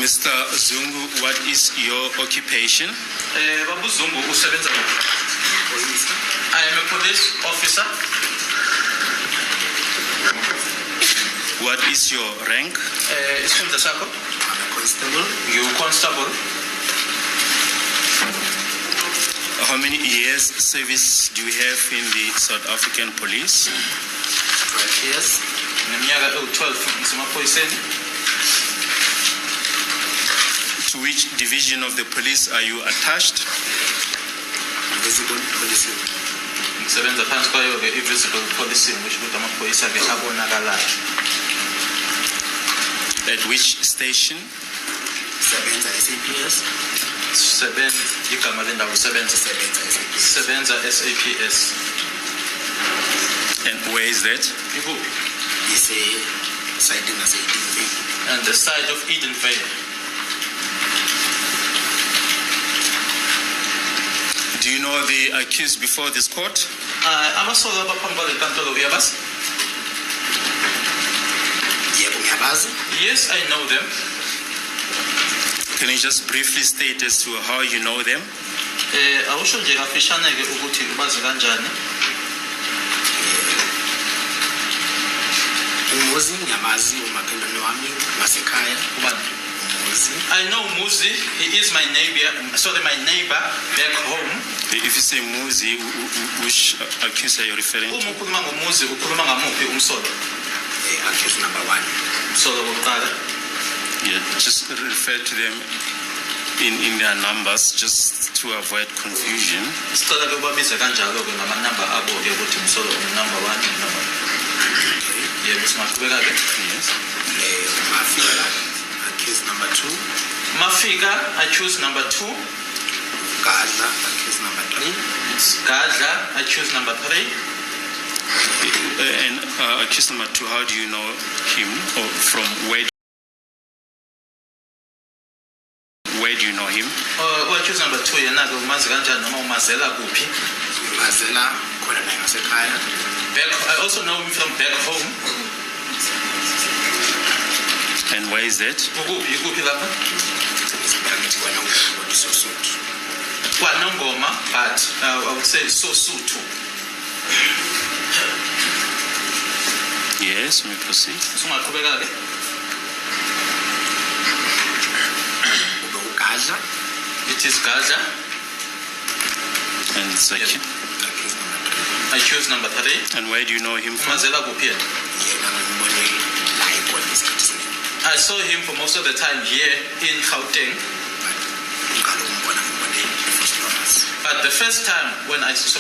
Mr. Zungu, what is your occupation? Babu Zungu usebenza police. I am a police officer. What is your rank? Isifunda sakho? I'm a constable. You constable. How many years service do you have in the South African police? 12 years. Neminyaka 12 ngisemaphoyiseni. To which division of the police are you attached? Invisible policing. Ngisebenza phansi kwayo ke invisible policing which ukuthi amaphoyisa ke abonakalayo. At which station? Sebenza SAPS. Sebenza igama lendawo sebenza SAPS. And where is that? Ikuphi? It's a site in Edenvale. And the side of Edenvale. Do you know the accused before this court? Abasolwa abaphambi kwenkantolo uyabazi? Yebo ngiyabazi. Yes, I know them. Can you just briefly state as to how you know them? Awusho nje kafishane ke ukuthi ubazi kanjani? Umuzi ngiyamazi umakhelwane wami wasekhaya. Ubani? Umuzi. I know Muzi. He is my neighbor back home. If you say Muzi, which accused are you referring to? Uma ukhuluma ngoMuzi ukhuluma ngamuphi umsolo? Accused number 1. Umsolo wokuqala. Yeah, just refer to them in their numbers just to avoid confusion. Sicela ke ubabize kanjalo ke ngamanamba abo ke ukuthi umsolo number 1 number. Yebo simaqhubeka ke. Yes. Mafika accused number 2. Mafika accused number 2. Gadla accused number 3. Gadla accused number 3. And accused number 2, how do you know him, or from where do you know him? Accused number 2 yena ke umazi kanjani noma umazela kuphi? Mazela khona naye ngasekhaya. I also know him from back home. And where is that? Ukuphi lapha? Isiphakathi kwaNongoma Sosuthu. KwaNongoma, but I would say Sosuthu. Yes, we proceed. Singaqhubeka ke. Gaza. It is Gaza. And it's Yep. Accused number 3. And where do you know him from? Umazela kuphi yena? I saw him for most of the time here in Gauteng. But the first time when I saw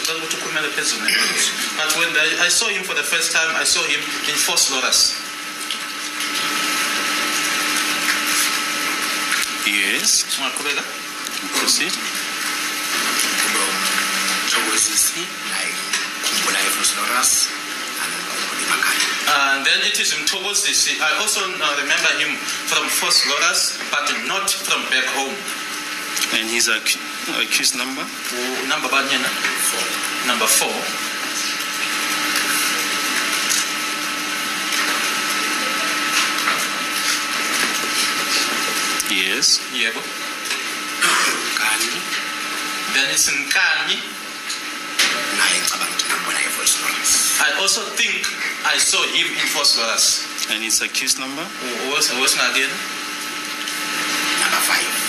him for the first time, I saw him in Fort Loras. Yes. Proceed. And then it is in Mthokozisi. I also remember him from Fort Loras, but not from back home. And his accused number? Number 4. Number 4. Yes. Yebo. Then it's in Kani. I also think I saw him in Fort Loras. And his accused number? What's again?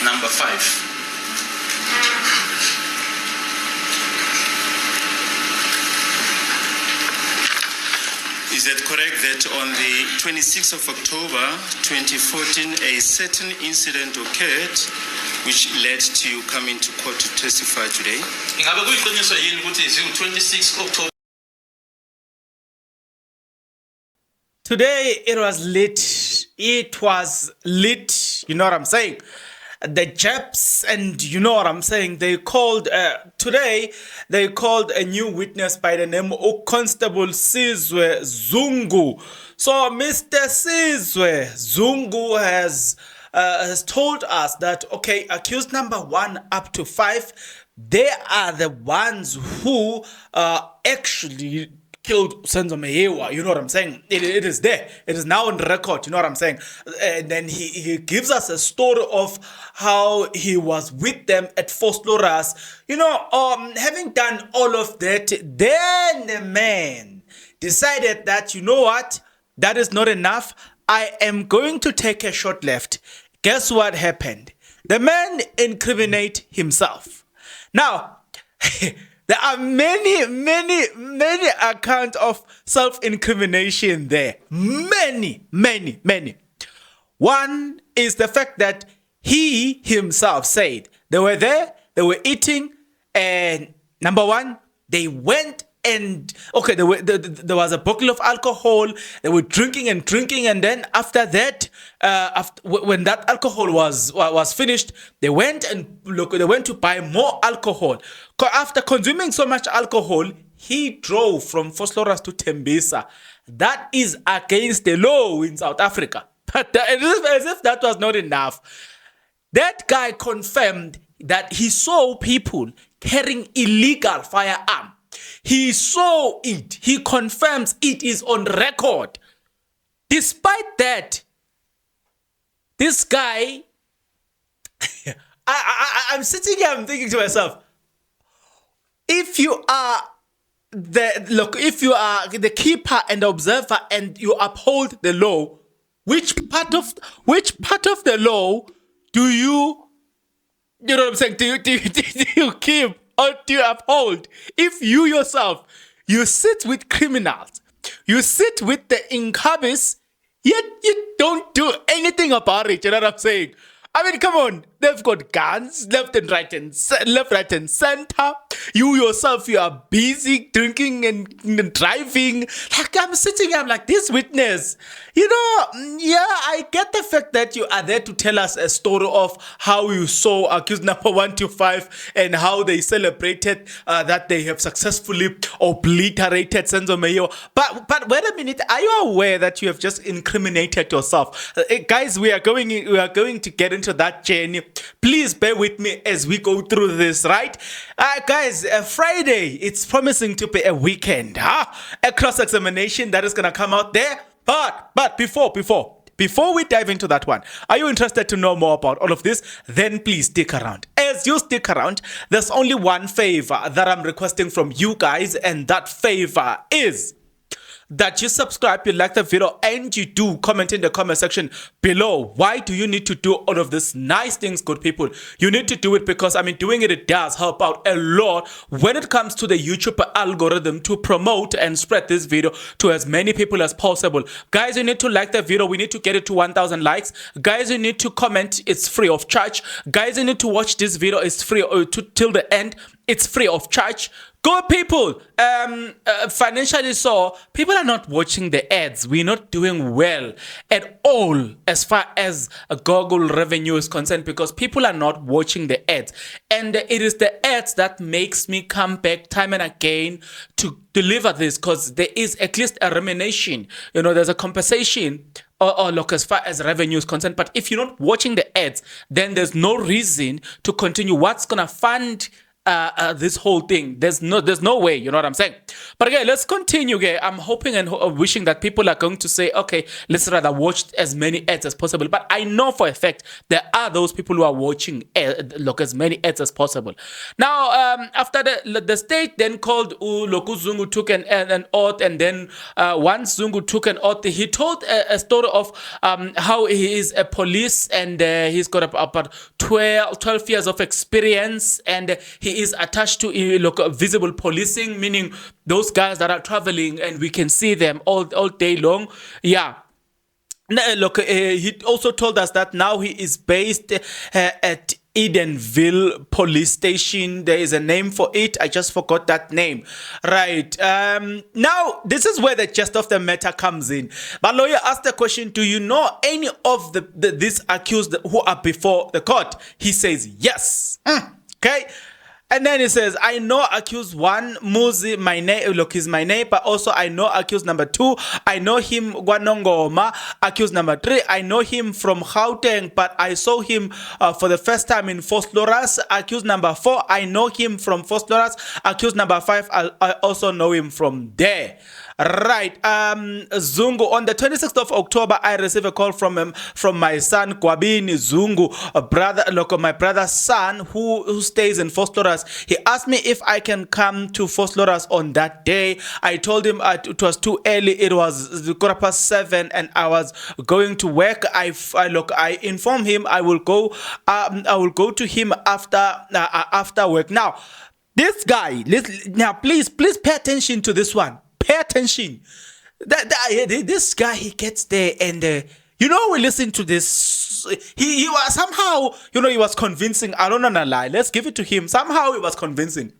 Number 5. Is it correct that on the 26th of October 2014, a certain incident occurred which led to you coming to court to testify today? Ingabe kuyiqiniso yini ukuthi zi-26 October? Today it was lit. It was lit. You know what I'm saying? The Japs, and you know what I'm saying, they called, today, they called a new witness by the name of Constable Zungu. So Mr. Zungu has told us that, okay, accused number 1 up to 5, they are the ones who actually killed Senzo Meyewa, you know what I'm saying? It is there. It is now on record, you know what I'm saying? And then he gives us a story of how he was with them at Vosloorus. You know, having done all of that, then the man decided that, you know what? That is not enough. I am going to take a short left. Guess what happened? The man incriminated himself. Now, there are many accounts of self-incrimination there. Many. One is the fact that he himself said they were there, they were eating, and number one, they went and there was a bottle of alcohol. They were drinking, and then after that, when that alcohol was finished, they went to buy more alcohol. After consuming so much alcohol, he drove from Vosloorus to Tembisa. That is against the law in South Africa. But as if that was not enough, that guy confirmed that he saw people carrying illegal firearm. He saw it. He confirms it is on record. Despite that, this guy, I'm sitting here, I'm thinking to myself, if you are the keeper and observer and you uphold the law, which part of the law do you know what I'm saying? Do you keep or do you uphold? If you yourself, you sit with criminals, you sit with the incubus, yet you don't do anything about it. You know what I'm saying? I mean, come on. They've got guns left, right, and center. You yourself, you are busy drinking and driving. Like, I'm sitting here, I'm like, this witness, you know, yeah, I get the fact that you are there to tell us a story of how you saw accused number 125 and how they celebrated that they have successfully obliterated Senzo Meyewa. But wait a minute, are you aware that you have just incriminated yourself? Guys, we are going to get into that journey. Please bear with me as we go through this, right? Guys, Friday, it's promising to be a weekend, a cross-examination that is going to come out there. But before we dive into that one, are you interested to know more about all of this? Then please stick around. As you stick around, there's only one favor that I'm requesting from you guys, and that favor is that you subscribe, you like the video, and you do comment in the comment section below. Why do you need to do all of these nice things, good people? You need to do it because, I mean, doing it does help out a lot when it comes to the YouTube algorithm to promote and spread this video to as many people as possible. Guys, you need to like the video. We need to get it to 1,000 likes. Guys, you need to comment. It's free of charge. Guys, you need to watch this video. It's free till the end. It's free of charge. Go people, financially so, people are not watching the ads. We're not doing well at all as far as Google revenue is concerned because people are not watching the ads. And it is the ads that makes me come back time and again to deliver this because there is at least a remuneration. You know, there's a compensation or look as far as revenue is concerned. But if you're not watching the ads, then there's no reason to continue. What's going to fund this whole thing? There's no way, you know what I'm saying? But again, let's continue. Okay, I'm hoping and wishing that people are going to say, okay, let's rather watch as many ads as possible. But I know for a fact there are those people who are watching as many ads as possible. Now, after the state then called Zungu took an oath, and then once Zungu took an oath, he told a story of how he is a police and he's got about 12 years of experience, and he is attached to visible policing, meaning those guys that are traveling and we can see them all day long. Yeah. Look, he also told us that now he is based at Edenville Police Station. There is a name for it. I just forgot that name. Right. Now, this is where the gist of the matter comes in. But lawyer asked the question, do you know any of these accused who are before the court? He says yes. Okay. And then he says, I know accused one, Muzi, look, he's my neighbor. Also, I know accused number 2. I know him, Gwanongoma. Accused number 3, I know him from Gauteng, but I saw him for the first time in Vosloorus. Accused number 4, I know him from Vosloorus. Accused number 5, I also know him from there. Right, Zungu, on the 26th of October, I received a call from my son, Kwabini Zungu, my brother's son, who stays in Vosloorus. He asked me if I can come to Vosloorus on that day. I told him it was too early. It was 7:15, and I was going to work. I informed him I will go to him after work. Now, this guy, please pay attention to this one. Pay attention. This guy, he gets there and we listen to this. He was somehow, he was convincing. I don't want to lie. Let's give it to him. Somehow he was convincing.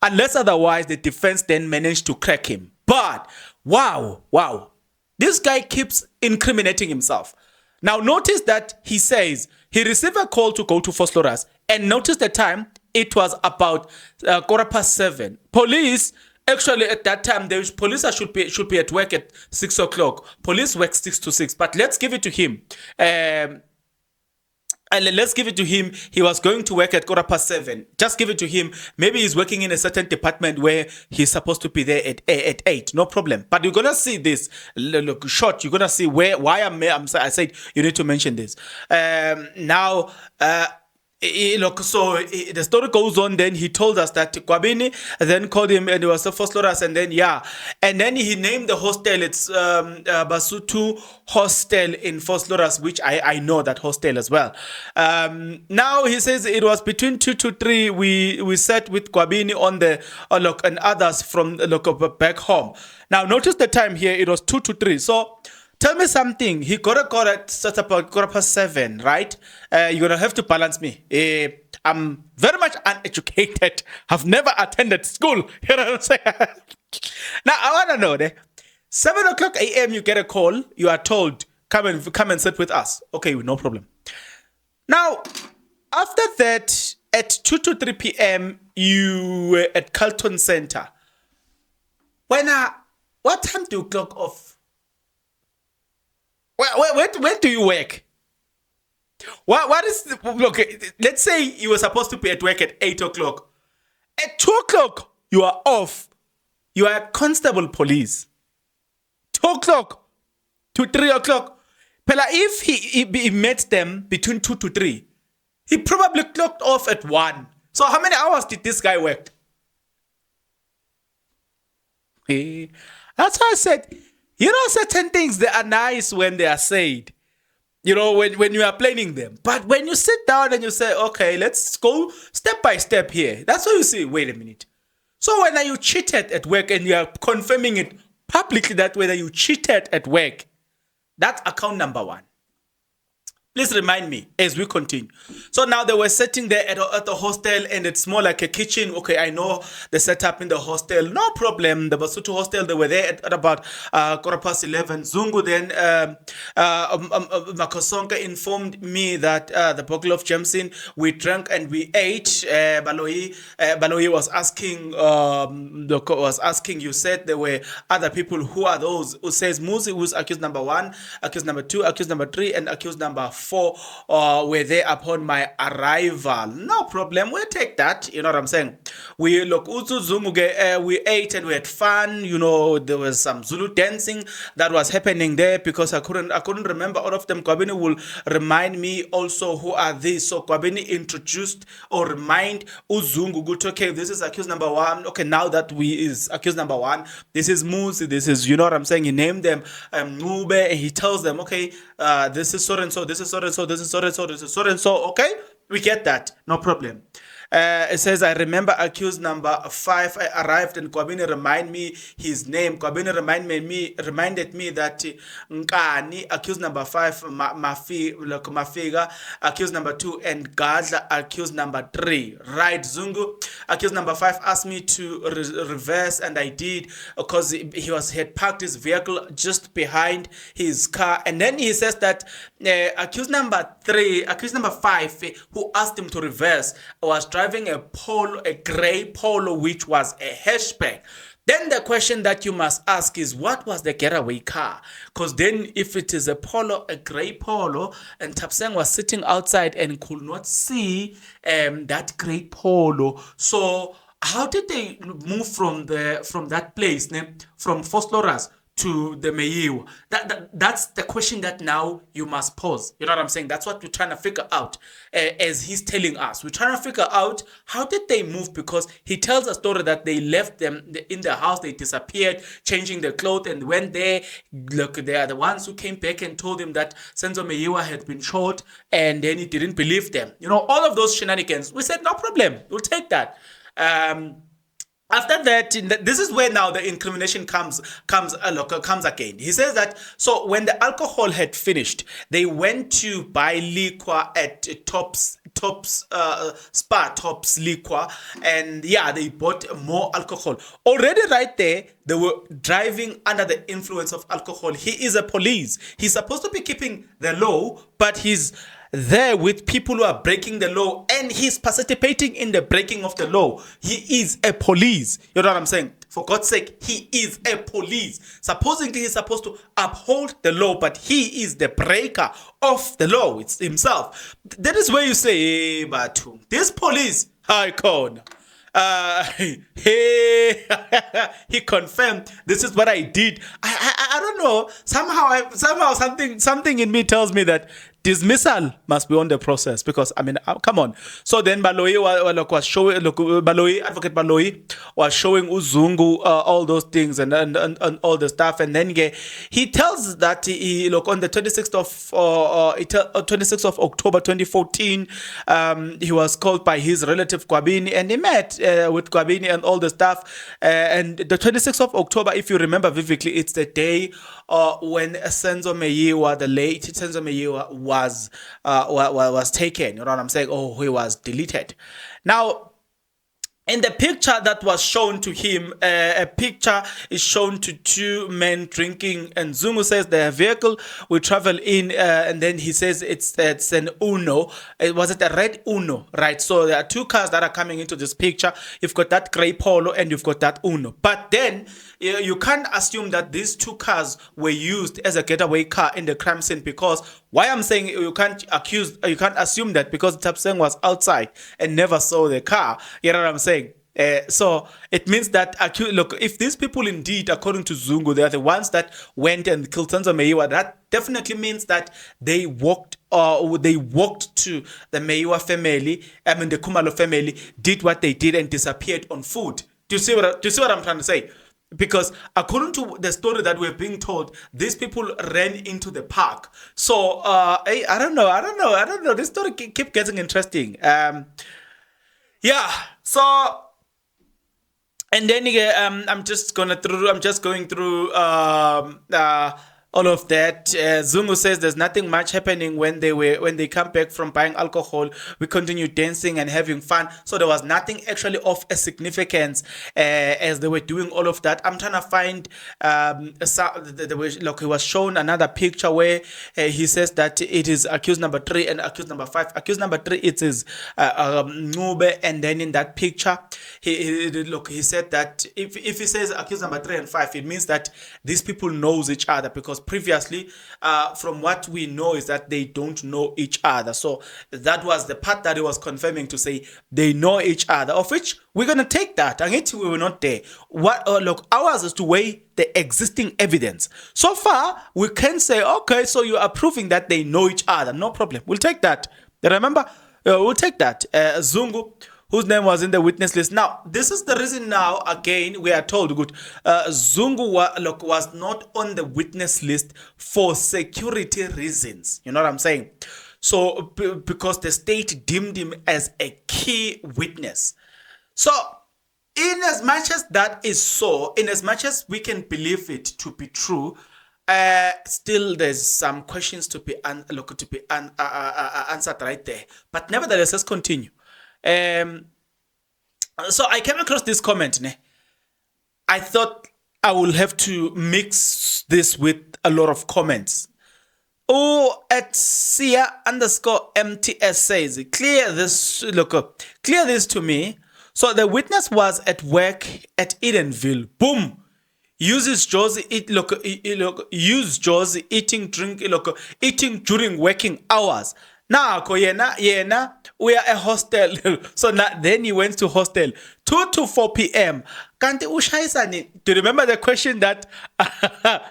Unless otherwise, the defense then managed to crack him. But wow. This guy keeps incriminating himself. Now notice that he says he received a call to go to Vosloorus, and notice the time. It was about 7:15. Police. Actually, at that time, police should be at work at 6 o'clock. Police work 6 to 6. But let's give it to him. Let's give it to him. He was going to work at 7:15. Just give it to him. Maybe he's working in a certain department where he's supposed to be there at 8. No problem. But you're gonna see this. Look, short. You're gonna see why I said you need to mention this. Now. Look, so the story goes on. Then he told us that Kwabini then called him, and it was the Vosloorus, and then he named the hostel. It's Basutu Hostel in Vosloorus, which I know that hostel as well. Now he says it was between 2 to 3. We sat with Kwabini on the and others from back home. Now notice the time here. It was 2 to 3. So. Tell me something. He got a call at about 7:15, right? You're going to have to balance me. I'm very much uneducated. I've never attended school. You know what I'm saying? Now, I want to know, 7 o'clock a.m. you get a call. You are told, come and sit with us. Okay, no problem. Now, after that, at 2 to 3 p.m., you were at Carlton Center. What time do you clock off? Where do you work? What is let's say you were supposed to be at work at 8 o'clock. At 2 o'clock, you are off. You are constable police. 2 o'clock to 3 o'clock. Pela, if he met them between 2 to 3, he probably clocked off at 1. So how many hours did this guy work? That's why I said, certain things, they are nice when they are said, when you are planning them. But when you sit down and you say, okay, let's go step by step here, that's why you say, wait a minute. So whether you cheated at work and you are confirming it publicly that whether you cheated at work, that's account number 1. Please remind me as we continue. So now they were sitting there at the hostel, and it's more like a kitchen. Okay, I know the setup in the hostel. No problem. The Basutu hostel, they were there at about 11:15. Zungu then, Makosonka informed me that the bottle of Jameson, we drank and we ate. Baloyi was asking, you said there were other people. Who are those? Who says Muzi, who's accused number 1, accused number 2, accused number 3, and accused number 4 were there upon my arrival. No problem. We'll take that. You know what I'm saying? We ate and we had fun. There was some Zulu dancing that was happening there because I couldn't remember all of them. Kwabini will remind me also who are these. So Kwabini introduced or remind Uzungu. Okay, this is accused number 1. Okay, now that is accused number 1. This is Muzi. This is, you know what I'm saying? He named them Mube, and he tells them, okay, this is so and so, this is so and so, this is so and so, this is so and so. Okay, we get that, no problem. It says, I remember accused number 5. I arrived and Kwabini reminded me his name. Kwabini reminded me that Nkani, accused number 5, Mafiga, accused number 2, and Gadla, accused number 3. Right, Zungu, accused number 5 asked me to reverse, and I did because he had parked his vehicle just behind his car. And then he says that accused number 5, who asked him to reverse, was driving driving a gray Polo, which was a hatchback. Then the question that you must ask is, what was the getaway car? Because then if it is a gray Polo, and Tapsang was sitting outside and could not see that gray Polo, so how did they move from that place, from Fosloras to the Meyiwa? That's the question that now you must pose. You know what I'm saying? That's what we're trying to figure out as he's telling us. We're trying to figure out how did they move, because he tells a story that they left them in the house, they disappeared, changing their clothes, and when they look, they are the ones who came back and told him that Senzo Meyiwa had been shot, and then he didn't believe them. You know, all of those shenanigans. We said, no problem, we'll take that. After that, this is where now the incrimination comes again. He says that, so when the alcohol had finished, they went to buy liquor at Tops Liquor, and yeah, they bought more alcohol. Already right there, they were driving under the influence of alcohol. He is a police. He's supposed to be keeping the law, but he's there with people who are breaking the law, and he's participating in the breaking of the law. He is a police. You know what I'm saying? For God's sake, he is a police. Supposedly he's supposed to uphold the law, but he is the breaker of the law. It's himself. That is where you say, hey, Batu, this police, high con. He confirmed, this is what I did. I don't know. Somehow something in me tells me that dismissal must be on the process, because I mean, come on. So then Advocate Baloyi was showing Uzungu all those things and all the stuff, and then he tells that he on the 26th of October 2014, he was called by his relative Kwabini, and he met with Kwabini and all the stuff. And the 26th of October, if you remember vividly, it's the day when Senzo Meyiwa, the late Senzo Meyiwa, was taken. You know what I'm saying? Oh, he was deleted. Now, in the picture that was shown to him, a picture is shown to two men drinking, and Zungu says their vehicle will travel in, and then he says it's an Uno. Was it a red Uno, right? So there are two cars that are coming into this picture. You've got that gray Polo and you've got that Uno. But then you can't assume that these two cars were used as a getaway car in the crime scene, because why I'm saying you can't assume that, because Tapseng was outside and never saw the car. You know what I'm saying? So it means that, look, if these people indeed, according to Zungu, they are the ones that went and killed Senzo Meyiwa, that definitely means that they walked to the Meyiwa family, the Kumalo family, did what they did and disappeared on foot. Do you see what I'm trying to say? Because according to the story that we're being told, these people ran into the park. So I don't know. This story keep getting interesting. Yeah. So. And then I'm just going through all of that. Zungu says there's nothing much happening when they come back from buying alcohol. We continue dancing and having fun. So there was nothing actually of a significance as they were doing all of that. I'm trying to find he was shown another picture where he says that it is accused number 3 and accused number 5. Accused number 3, it is Ngube, and then in that picture he said that if he says accused number 3 and 5, it means that these people knows each other, because previously from what we know is that they don't know each other. So that was the part that he was confirming, to say they know each other, of which we're going to take that. And we were not there. Ours is to weigh the existing evidence. So far, we can say, okay, so you are proving that they know each other. No problem. We'll take that. Remember? We'll take that. Zungu, whose name was in the witness list. Now, this is the reason now, again, we are told, Zungu was not on the witness list for security reasons. You know what I'm saying? So, because the state deemed him as a key witness. So, in as much as that is so, in as much as we can believe it to be true, still there's some questions to be answered right there. But nevertheless, let's continue. So I came across this comment. I thought I will have to mix this with a lot of comments. At Sia_MTS says, clear this to me. So the witness was at work at Edenville. Boom. Uses Josie use Josie eating during working hours. Now yena we are a hostel. So then he went to hostel 2 to 4 p.m. Kanti ushayisani. Do you remember the question that I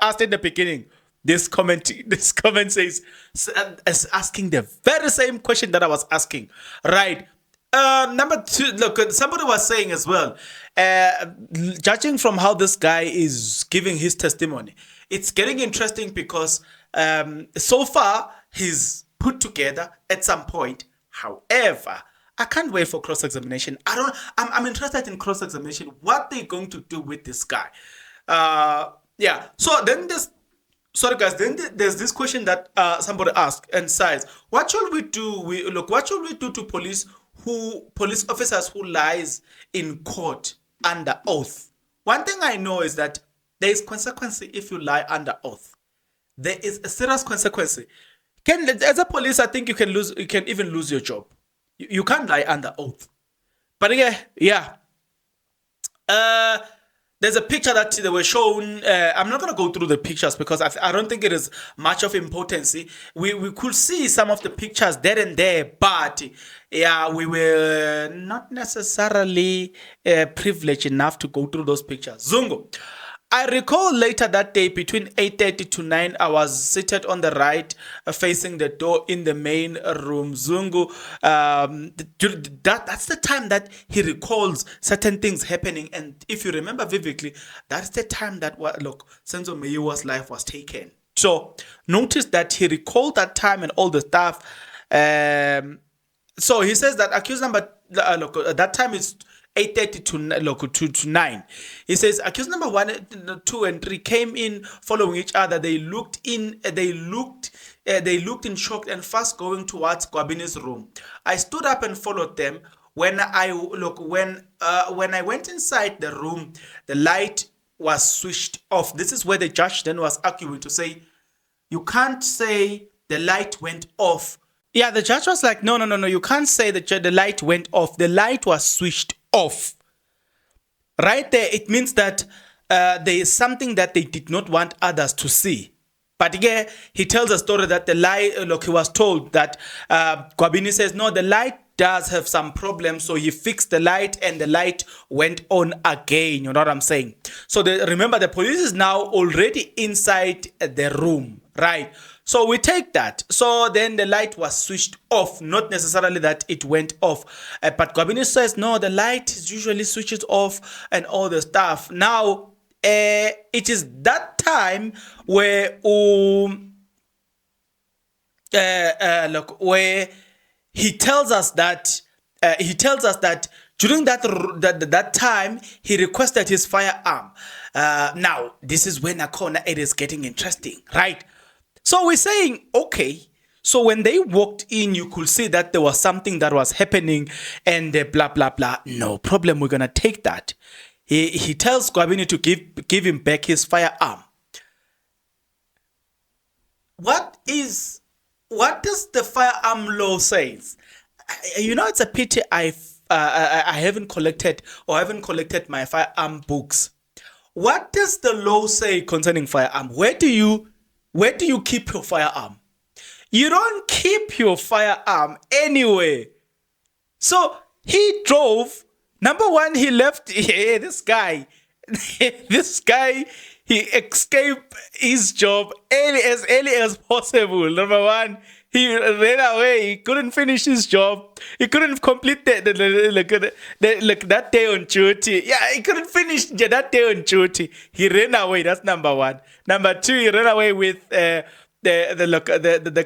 asked in the beginning? This comment says is asking the very same question that I was asking. Right. Number 2, look, somebody was saying as well, judging from how this guy is giving his testimony, it's getting interesting because so far he's put together at some point. However, I can't wait for cross-examination. I'm interested in cross-examination. What they're going to do with this guy. Yeah. So then then there's this question that somebody asked and says, what should we do? What should we do to police officers who lies in court under oath? One thing I know is that there is consequence if you lie under oath. There is a serious consequence. As a police, I think you can even lose your job. You can't lie under oath. But yeah. There's a picture that they were shown. I'm not going to go through the pictures because I don't think it is much of importance. We could see some of the pictures there and there, but yeah, we were not necessarily privileged enough to go through those pictures. Zungu. I recall later that day between 8:30 to 9, I was seated on the right facing the door in the main room. Zungu, that's the time that he recalls certain things happening. And if you remember vividly, that's the time that, Senzo Meyiwa's life was taken. So notice that he recalled that time and all the stuff. So he says that accused number, that time is 8:30 to 9. He says accused number 1, 2, and 3 came in following each other. They looked in shock and fast going towards Gwabini's room. I stood up and followed them. When I went inside the room, the light was switched off. This is where the judge then was arguing to say, you can't say the light went off. Yeah, the judge was like, no, you can't say that the light went off. The light was switched off. Right there, it means that there is something that they did not want others to see. But yeah, he tells a story that the light, he was told that Gwabini says, no, the light does have some problems, so he fixed the light and the light went on again. You know what I'm saying? So remember, the police is now already inside the room, right? So we take that. So then the light was switched off, not necessarily that it went off. But Gwabini says, no, the light usually switches off and all the stuff. Now, it is that time where where he tells us that during that time he requested his firearm. Now this is when it is getting interesting, right? So we're saying, okay, so when they walked in, you could see that there was something that was happening and blah blah blah. No problem, we're gonna take that. He tells Gwabini to give him back his firearm. What does the firearm law say? It's a pity I haven't collected my firearm books. What does the law say concerning firearm? Where do you keep your firearm? You don't keep your firearm anywhere. So he drove. Number one, he left. This guy, he escaped his job as early as possible. Number one, he ran away. He couldn't finish his job. He couldn't complete that day on duty. Yeah, he couldn't finish that day on duty. He ran away. That's number one. Number two, he ran away with the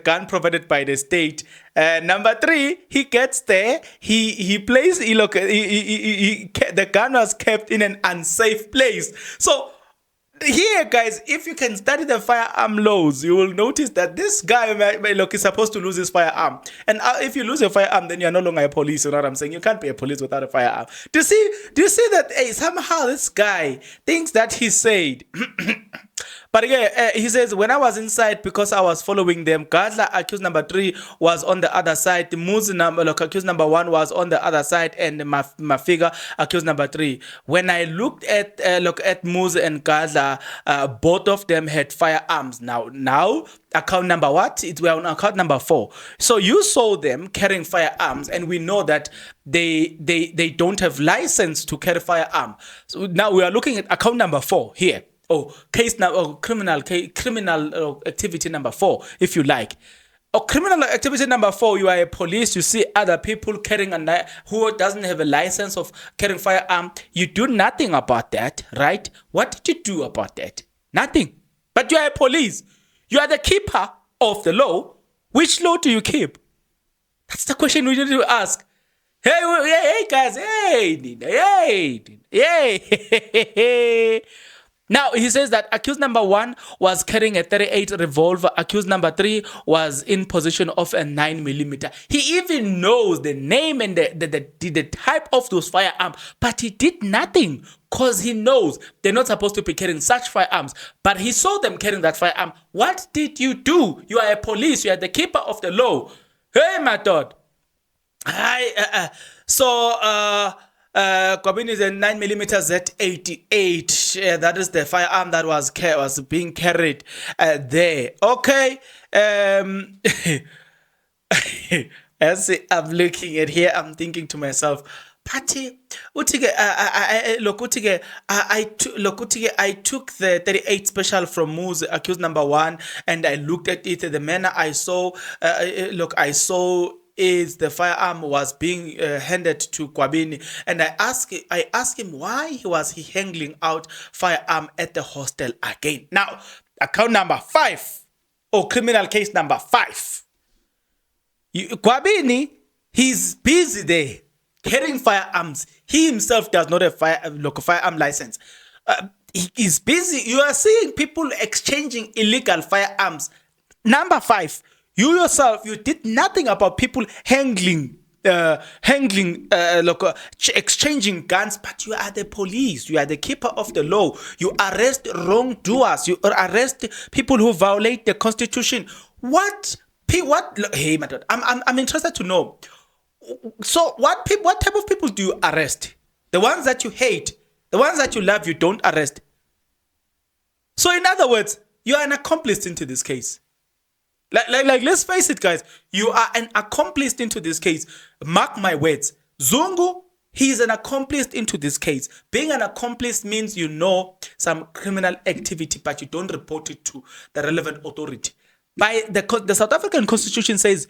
gun provided by the state. Number three, he gets there. The gun was kept in an unsafe place. So here, guys, if you can study the firearm laws, you will notice that this guy is supposed to lose his firearm. And if you lose your firearm, then you're no longer a police. You know what I'm saying? You can't be a police without a firearm. Do you see that? Hey, somehow this guy thinks that he said, But again, he says, when I was inside because I was following them, Gadla, accused number 3, was on the other side. Muzi, accused number 1, was on the other side, and Mafiga, accused number 3. When I looked at Muzi and Gadla, both of them had firearms. Now, account number what? We're on account number 4. So you saw them carrying firearms, and we know that they don't have license to carry firearm. So now we are looking at account number 4 here. Case now, criminal activity number 4, if you like. Criminal activity number 4, you are a police, you see other people carrying a knife who doesn't have a license of carrying firearm. You do nothing about that, right? What did you do about that? Nothing. But you are a police. You are the keeper of the law. Which law do you keep? That's the question we need to ask. Hey guys, hey. Now, he says that accused number 1 was carrying a 38 revolver. Accused number 3 was in possession of a 9mm. He even knows the name and the type of those firearms, but he did nothing because he knows they're not supposed to be carrying such firearms. But he saw them carrying that firearm. What did you do? You are a police. You are the keeper of the law. Hey, my God. Kwabini is a 9mm Z88. That is the firearm that was being carried there. Okay. As I'm looking at here, I'm thinking to myself, Patty, I took the 38 special from Moose, accused number 1, and I looked at it. The manner I saw, is the firearm was being handed to Kwabini, and I asked him why was he handling out firearm at the hostel again. Now, account number 5, or criminal case number 5. Kwabini, he's busy there carrying firearms. He himself does not have firearm license. He is busy. You are seeing people exchanging illegal firearms. Number 5. You yourself, you did nothing about people exchanging guns, but you are the police. You are the keeper of the law. You arrest wrongdoers. You arrest people who violate the Constitution. What? Hey, my God, I'm interested to know. So, what type of people do you arrest? The ones that you hate, the ones that you love, you don't arrest. So, in other words, you are an accomplice into this case. Like, let's face it, guys. You are an accomplice into this case. Mark my words. Zungu, he is an accomplice into this case. Being an accomplice means you know some criminal activity, but you don't report it to the relevant authority. By the South African Constitution says,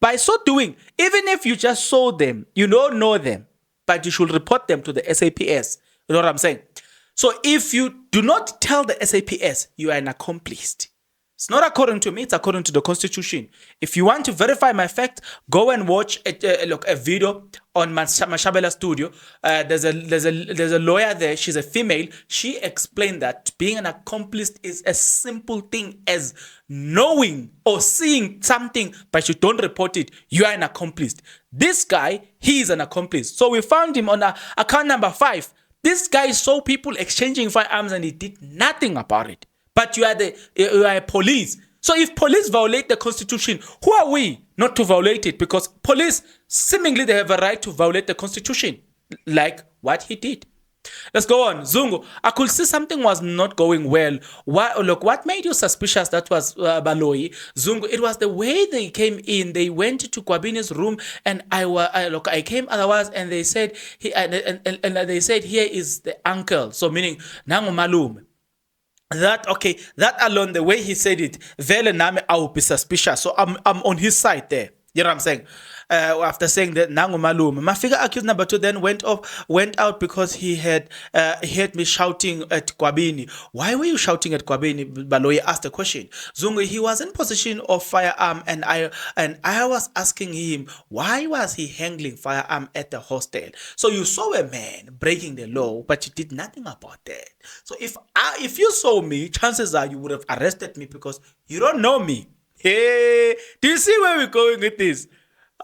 by so doing, even if you just saw them, you don't know them, but you should report them to the SAPS. You know what I'm saying? So if you do not tell the SAPS, you are an accomplice. It's not according to me, it's according to the Constitution. If you want to verify my fact, go and watch a video on Mashabela Studio. There's a lawyer there, she's a female. She explained that being an accomplice is a simple thing as knowing or seeing something, but you don't report it. You are an accomplice. This guy, he is an accomplice. So we found him on account number 5. This guy saw people exchanging firearms and he did nothing about it. But you are a police. So if police violate the Constitution, who are we not to violate it? Because police, seemingly they have a right to violate the Constitution, like what he did. Let's go on. Zungu, I could see something was not going well. What made you suspicious? That was Baloyi. Zungu, it was the way they came in. They went to Kwabini's room, and I came otherwise, and they said they said here is the uncle. So meaning Nangu Malum. That alone, the way he said it, Vele Name, I will be suspicious. So I'm on his side there. You know what I'm saying? After saying that, Nangu Malum. Mafiga accused number 2 then went out because he heard me shouting at Kwabini. Why were you shouting at Kwabini? Baloyi asked the question. Zungu, he was in possession of firearm, and I was asking him why was he handling firearm at the hostel. So you saw a man breaking the law, but you did nothing about that. So if you saw me, chances are you would have arrested me because you don't know me. Hey, do you see where we're going with this?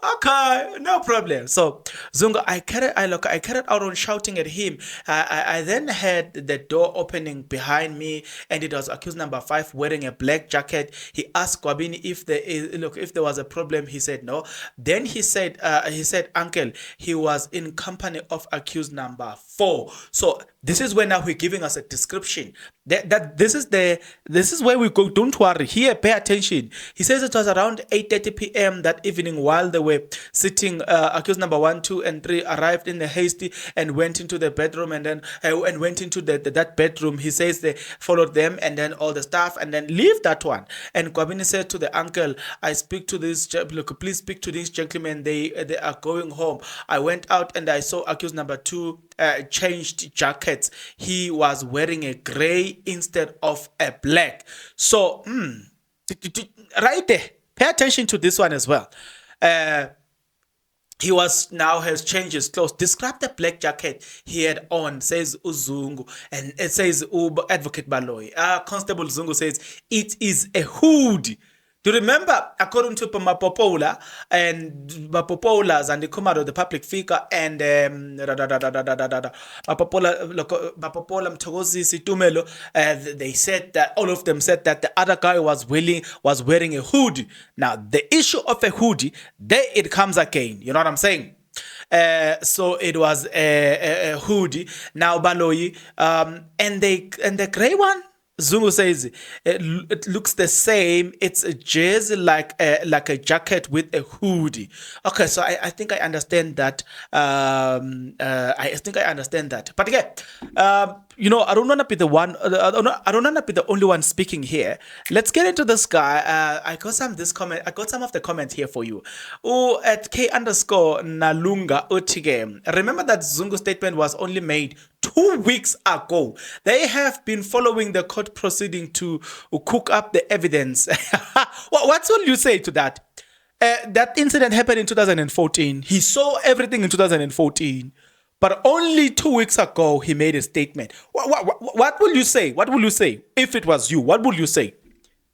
Okay, no problem. So Zungu, I carried out on shouting at him. I then heard the door opening behind me, and it was accused number 5 wearing a black jacket. He asked Kwabini if there was a problem. He said no. Then he said, Uncle, he was in company of accused number 4. So this is where now we're giving us a description. That this is where we go. Don't worry. Here, pay attention. He says it was around 8:30 p.m. that evening while they were sitting. Accused number 1, 2, and 3 arrived in the hasty and went into the bedroom and then went into that bedroom. He says they followed them and then all the stuff and then leave that one. And Kwabini said to the uncle, "I speak to this. Look, please speak to these gentlemen. They are going home. I went out and I saw accused number 2 changed jackets. He was wearing a gray instead of a black." So right there, pay attention to this one as well. He has changed his clothes. Describe the black jacket he had on, says Uzungu, and it says Advocate Baloy. Constable Zungu says it is a hoodie. Do you remember, according to Mapopola and Mapopolas and the Kumaro, the public figure, and Mapopola Mtogozi Situmelo, they said that all of them said that the other guy was wearing a hoodie. Now, the issue of a hoodie, there it comes again. You know what I'm saying? So it was a hoodie. Now, Baloyi, and the gray one, Zungu says it looks the same. It's a jersey like a jacket with a hoodie. Okay, so I think I understand that. I think I understand that. But again, I don't want to be the one. I don't want to be the only one speaking here. Let's get into this guy. I got some of the comments here for you. At K_Nalunga Utige. Remember that Zungu statement was only made 2 weeks ago. They have been following the court proceeding to cook up the evidence. What will you say to that? That incident happened in 2014. He saw everything in 2014. But only 2 weeks ago, he made a statement. What will you say? What will you say? If it was you, what would you say?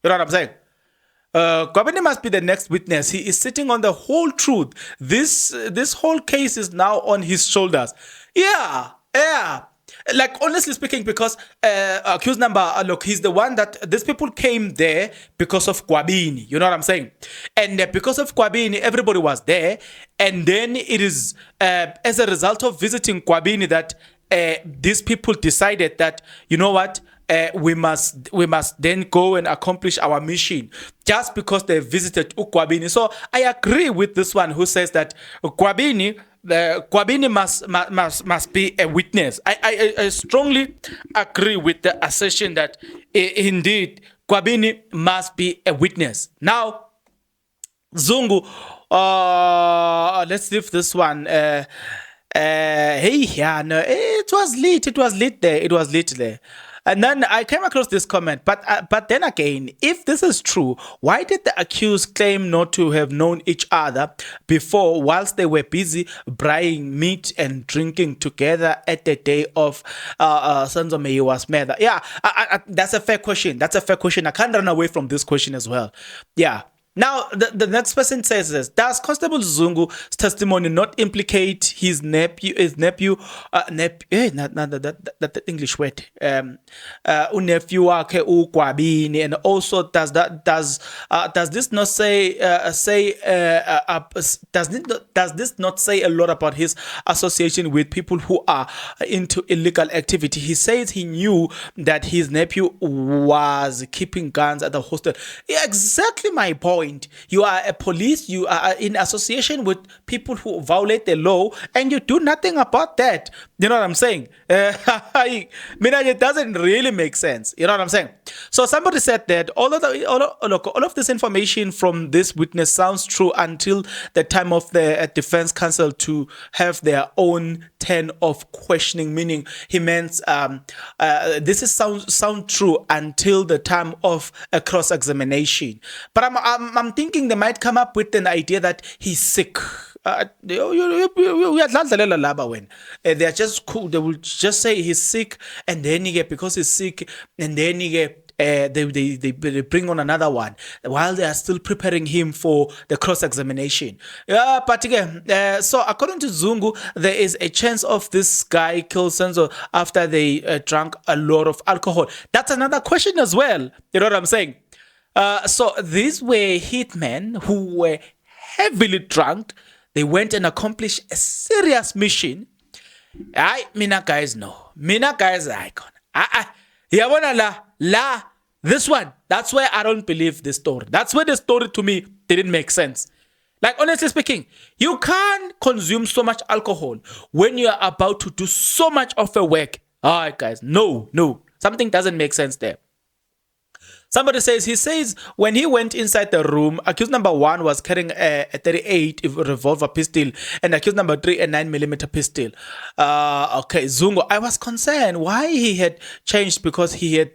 You know what I'm saying? Kwabini must be the next witness. He is sitting on the whole truth. This whole case is now on his shoulders. Yeah. Like, honestly speaking, because accused number, look, he's the one that these people came there because of Kwabini. You know what I'm saying? And because of Kwabini, everybody was there. And then it is as a result of visiting Kwabini that these people decided that, you know what? We must then go and accomplish our mission just because they visited Kwabini. So I agree with this one who says that Kwabini must be a witness. I strongly agree with the assertion that indeed Kwabini must be a witness. Now, Zungu, let's leave this one. It was lit there. And then I came across this comment, but then again, if this is true, why did the accused claim not to have known each other before whilst they were busy buying meat and drinking together at the day of Sanzo Meyiwa's murder? Yeah, that's a fair question. I can't run away from this question as well. Yeah. Now, the next person says this. Does Constable Zungu's testimony not implicate his nephew, not the English word, nephew wake uKwabini, and also does this not say a lot about his association with people who are into illegal activity? He says he knew that his nephew was keeping guns at the hostel. Yeah, exactly my point. You are a police, you are in association with people who violate the law, and you do nothing about that. You know what I'm saying? It doesn't really make sense. You know what I'm saying? So somebody said that all of this information from this witness sounds true until the time of the defense counsel to have their own turn of questioning, meaning he meant this is sound true until the time of a cross-examination. But I'm thinking they might come up with an idea that he's sick. They are just cool. They will just say he's sick, and then because he's sick, and then they bring on another one while they are still preparing him for the cross-examination. But again, so according to Zungu, there is a chance of this guy kill Senzo after they drank a lot of alcohol. That's another question as well. You know what I'm saying? So these were hitmen who were heavily drunk. They went and accomplished a serious mission. Mina guys, no. Mina guys, icon. This one, that's where I don't believe this story. That's where the story to me didn't make sense. Like, honestly speaking, you can't consume so much alcohol when you are about to do so much of a work. All right, guys, no. Something doesn't make sense there. Somebody says, he says when he went inside the room, accused number 1 was carrying a 38 revolver pistol and accused number 3 a 9mm pistol. Okay, Zungu, I was concerned why he had changed because he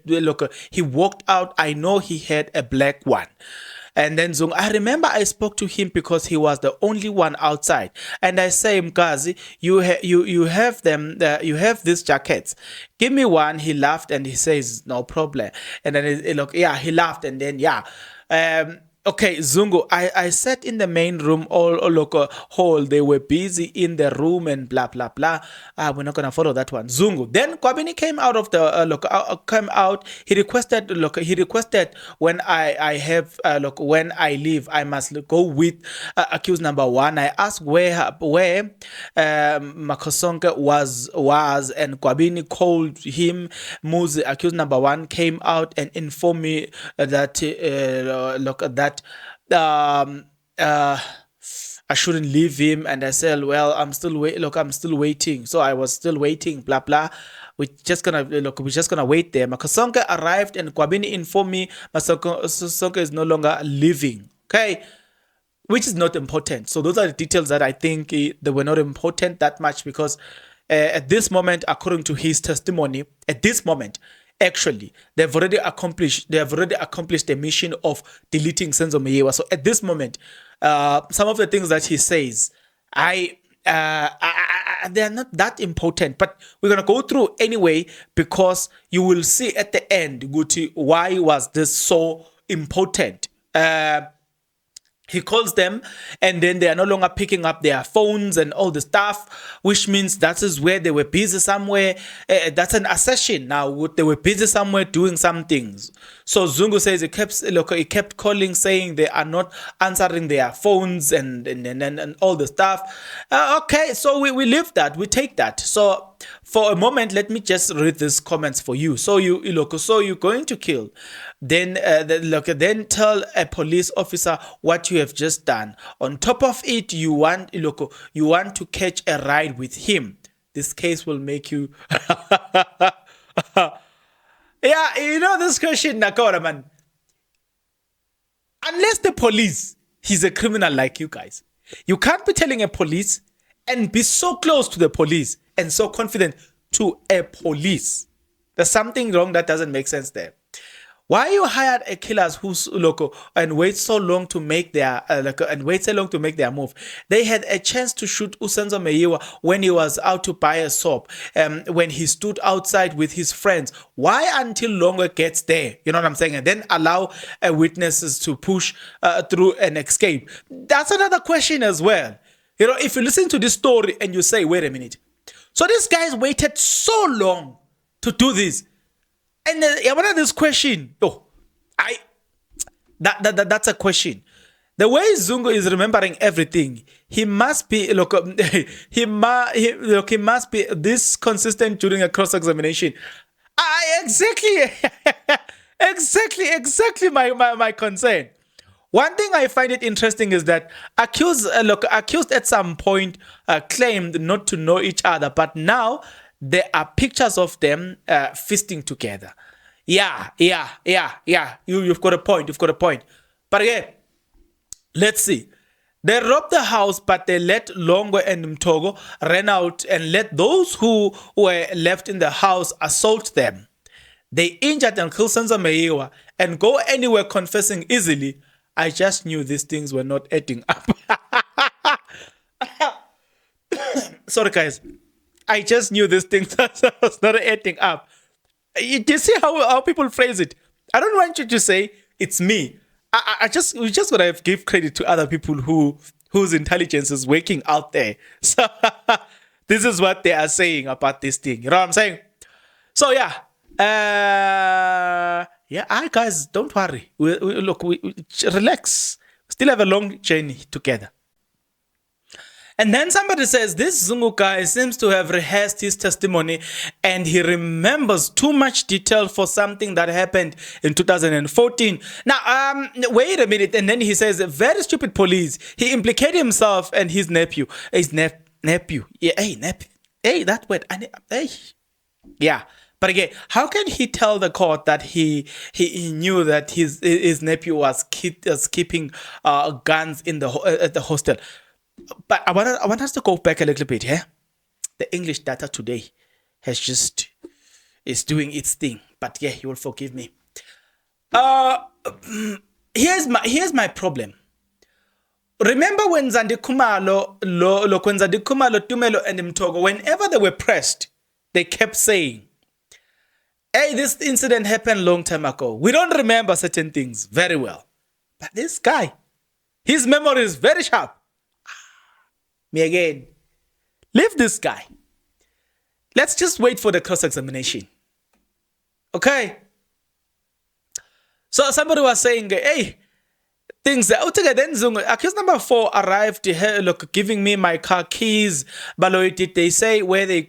walked out. I know he had a black one. And then Zungu, I remember I spoke to him because he was the only one outside. And I say, Mkazi, you have them, you have these jackets. Give me one. He laughed and he says, no problem. And then he laughed and then okay, Zungu, I sat in the main room, all hall. They were busy in the room and blah, blah, blah. We're not going to follow that one. Zungu. Then Kwabini came out of the, came out. He requested, when when I leave, I must go with accused number 1. I asked where Makosonke was, and Kwabini called him. Muzi, accused number 1, came out and informed me that, I shouldn't leave him, and I said, well, I'm still waiting. So I was still waiting, blah blah. We're just gonna wait there. Makosonke arrived and Kwabini informed me Makosonke is no longer living. Okay, which is not important. So those are the details that I think they were not important that much because at this moment, according to his testimony, at this moment, actually, they have already accomplished the mission of deleting Senzo Meyewa. So at this moment, some of the things that he says, they are not that important, but we're gonna go through anyway because you will see at the end, Guti, why was this so important? He calls them and then they are no longer picking up their phones and all the stuff, which means that is where they were busy somewhere. That's an assertion. Now, they were busy somewhere doing some things. So Zungu says he kept calling saying they are not answering their phones and all the stuff. Okay, so we leave that. We take that. So for a moment, let me just read these comments for you. So you're going to kill. Then tell a police officer what you have just done. On top of it, you want to catch a ride with him. This case will make you yeah, this question, Nakora, man. Unless the police, he's a criminal like you guys. You can't be telling a police and be so close to the police and so confident to a police. There's something wrong that doesn't make sense there. Why you hired a killers who's local and wait so long to make their move? They had a chance to shoot Senzo Meyewa when he was out to buy a soap. When he stood outside with his friends. Why until longer gets there? You know what I'm saying? And then allow witnesses to push through and escape. That's another question as well. If you listen to this story and you say, wait a minute. So these guys waited so long to do this. And then one of this question, that's a question. The way Zungu is remembering everything, he must be he must be this consistent during a cross-examination. Exactly my concern. One thing I find it interesting is that accused at some point claimed not to know each other, but now there are pictures of them feasting together. Yeah. You've got a point. But again, let's see. They robbed the house, but they let Longo and Mtogo run out and let those who were left in the house assault them. They injured and killed Senzo Meyewa and go anywhere confessing easily. I just knew these things were not adding up. Sorry, guys. I just knew this thing was not adding up. You see how people phrase it? I don't want you to say it's me. We just gotta give credit to other people whose intelligence is working out there. So this is what they are saying about this thing. You know what I'm saying? So yeah, guys, don't worry. We relax. We still have a long journey together. And then somebody says, this Zungu guy seems to have rehearsed his testimony and he remembers too much detail for something that happened in 2014. Now, wait a minute. And then he says, very stupid police. He implicated himself and his nephew. Nephew. Yeah, hey, nephew. Hey, that word. Hey. Yeah. But again, how can he tell the court that he knew that his nephew was keeping guns in at the hostel? But I want us to go back a little bit, yeah? The English data today is doing its thing. But yeah, you will forgive me. Here's my problem. Remember when Zandi Khumalo, Tumelo, and Mtogo, whenever they were pressed, they kept saying, hey, this incident happened long time ago. We don't remember certain things very well. But this guy, his memory is very sharp. Me again. Leave this guy. Let's just wait for the cross-examination. Okay? So somebody was saying, hey, things then Zungu, accused number 4 arrived here, giving me my car keys. But did they say where they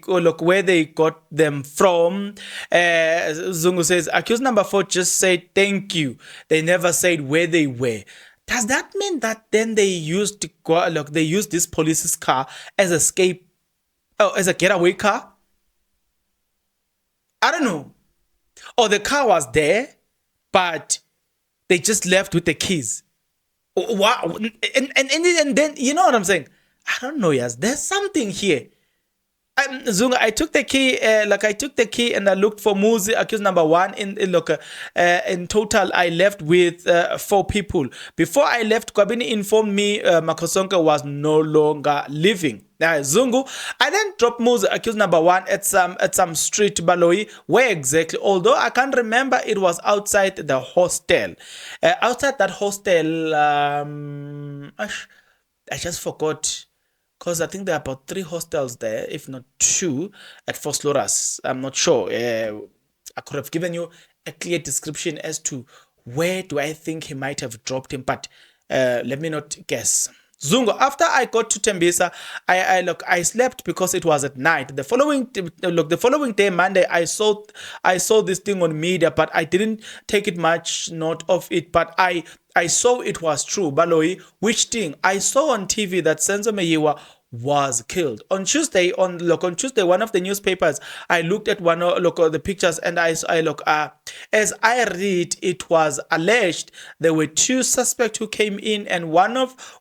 got them from? Zungu says, accused number 4 just said thank you. They never said where they were. Does that mean that then they used this police's car as as a getaway car? I don't know. Or the car was there, but they just left with the keys. Wow. And then, you know what I'm saying? I don't know, yes. There's something here. Zunga, I took the key, and I looked for Muzi, accused number 1. In total, I left with 4 people. Before I left, Kwabini informed me Makosonka was no longer living. Now, Zungu, I then dropped Muzi, accused number 1, at some street Baloi. Where exactly? Although I can't remember, it was outside the hostel. Outside that hostel, I just forgot. Because I think there are about 3 hostels there, if not 2, at Fosloras. I'm not sure. I could have given you a clear description as to where do I think he might have dropped him, but let me not guess. Zungu, after I got to Tembisa, I slept because it was at night. The following day, Monday, I saw this thing on media, but I didn't take it much note of it. But I saw it was true. Baloi, which thing? I saw on TV that Senzo Meyiwa was killed on Tuesday. On Tuesday, one of the newspapers, I looked at the pictures, and as I read, it was alleged there were 2 suspects who came in, and one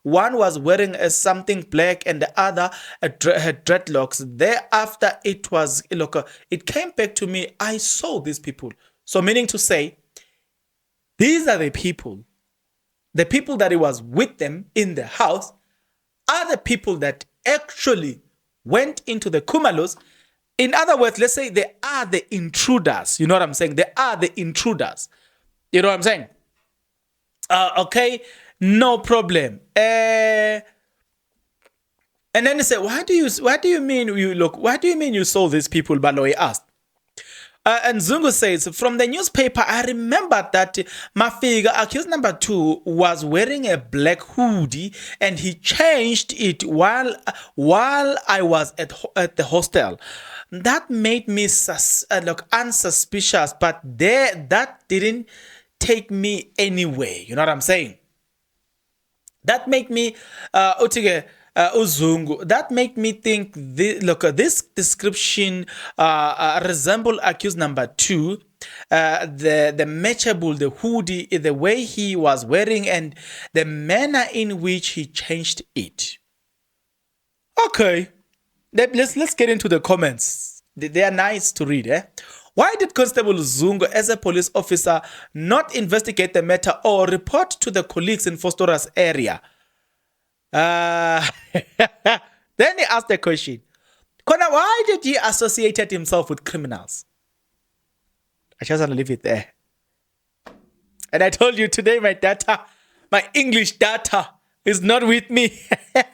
was wearing something black, and the other had dreadlocks. Thereafter, it came back to me. I saw these people. So meaning to say, these are the people that he was with them in the house, are the people that actually went into the Kumalos. In other words, let's say they are the intruders. You know what I'm saying? They are the intruders. You know what I'm saying? Okay, no problem. And then they say, what do you mean you saw these people? Baloi asked. And Zungu says, from the newspaper, I remember that Mafiga, accused number 2, was wearing a black hoodie, and he changed it while I was at the hostel. That made me unsuspicious, but that didn't take me anywhere. You know what I'm saying? That made me Uzungu. That make me think this description resemble accused number 2. The matchable, the hoodie, the way he was wearing, and the manner in which he changed it. Okay, let's get into the comments. They are nice to read. Why did Constable Zungu, as a police officer, not investigate the matter or report to the colleagues in Fostora's area? Then he asked the question, Kona, why did he associate himself with criminals? I just want to leave it there. And I told you today my English data is not with me. I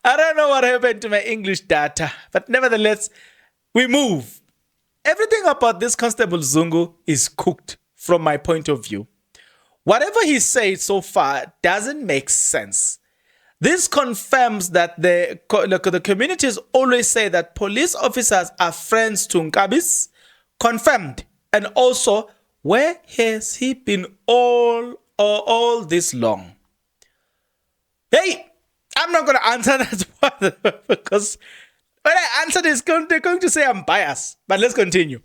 don't know what happened to my English data, but nevertheless, we move. Everything about this Constable Zungu is cooked from my point of view. Whatever he said so far doesn't make sense. This confirms that the communities always say that police officers are friends to Nkabis. Confirmed. And also, where has he been all this long? Hey, I'm not going to answer that because when I answer this, they're going to say I'm biased. But let's continue.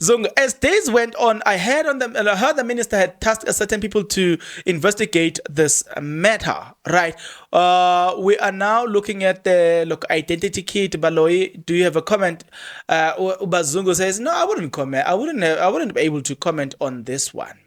Zungu, as days went on, I heard the minister had tasked certain people to investigate this matter. Right? We are now looking at the identity kit. Baloyi, do you have a comment? Zungu says, no, I wouldn't comment. I wouldn't be able to comment on this one.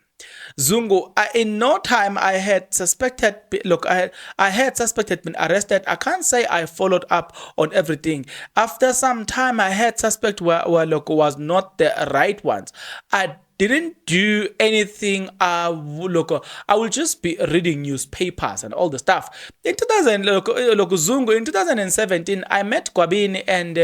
Zungu, in no time I had suspected. I had suspected been arrested. I can't say I followed up on everything. After some time, I had suspect was not the right ones. I didn't do anything. I will just be reading newspapers and all the stuff. In 2017, I met Gwabini and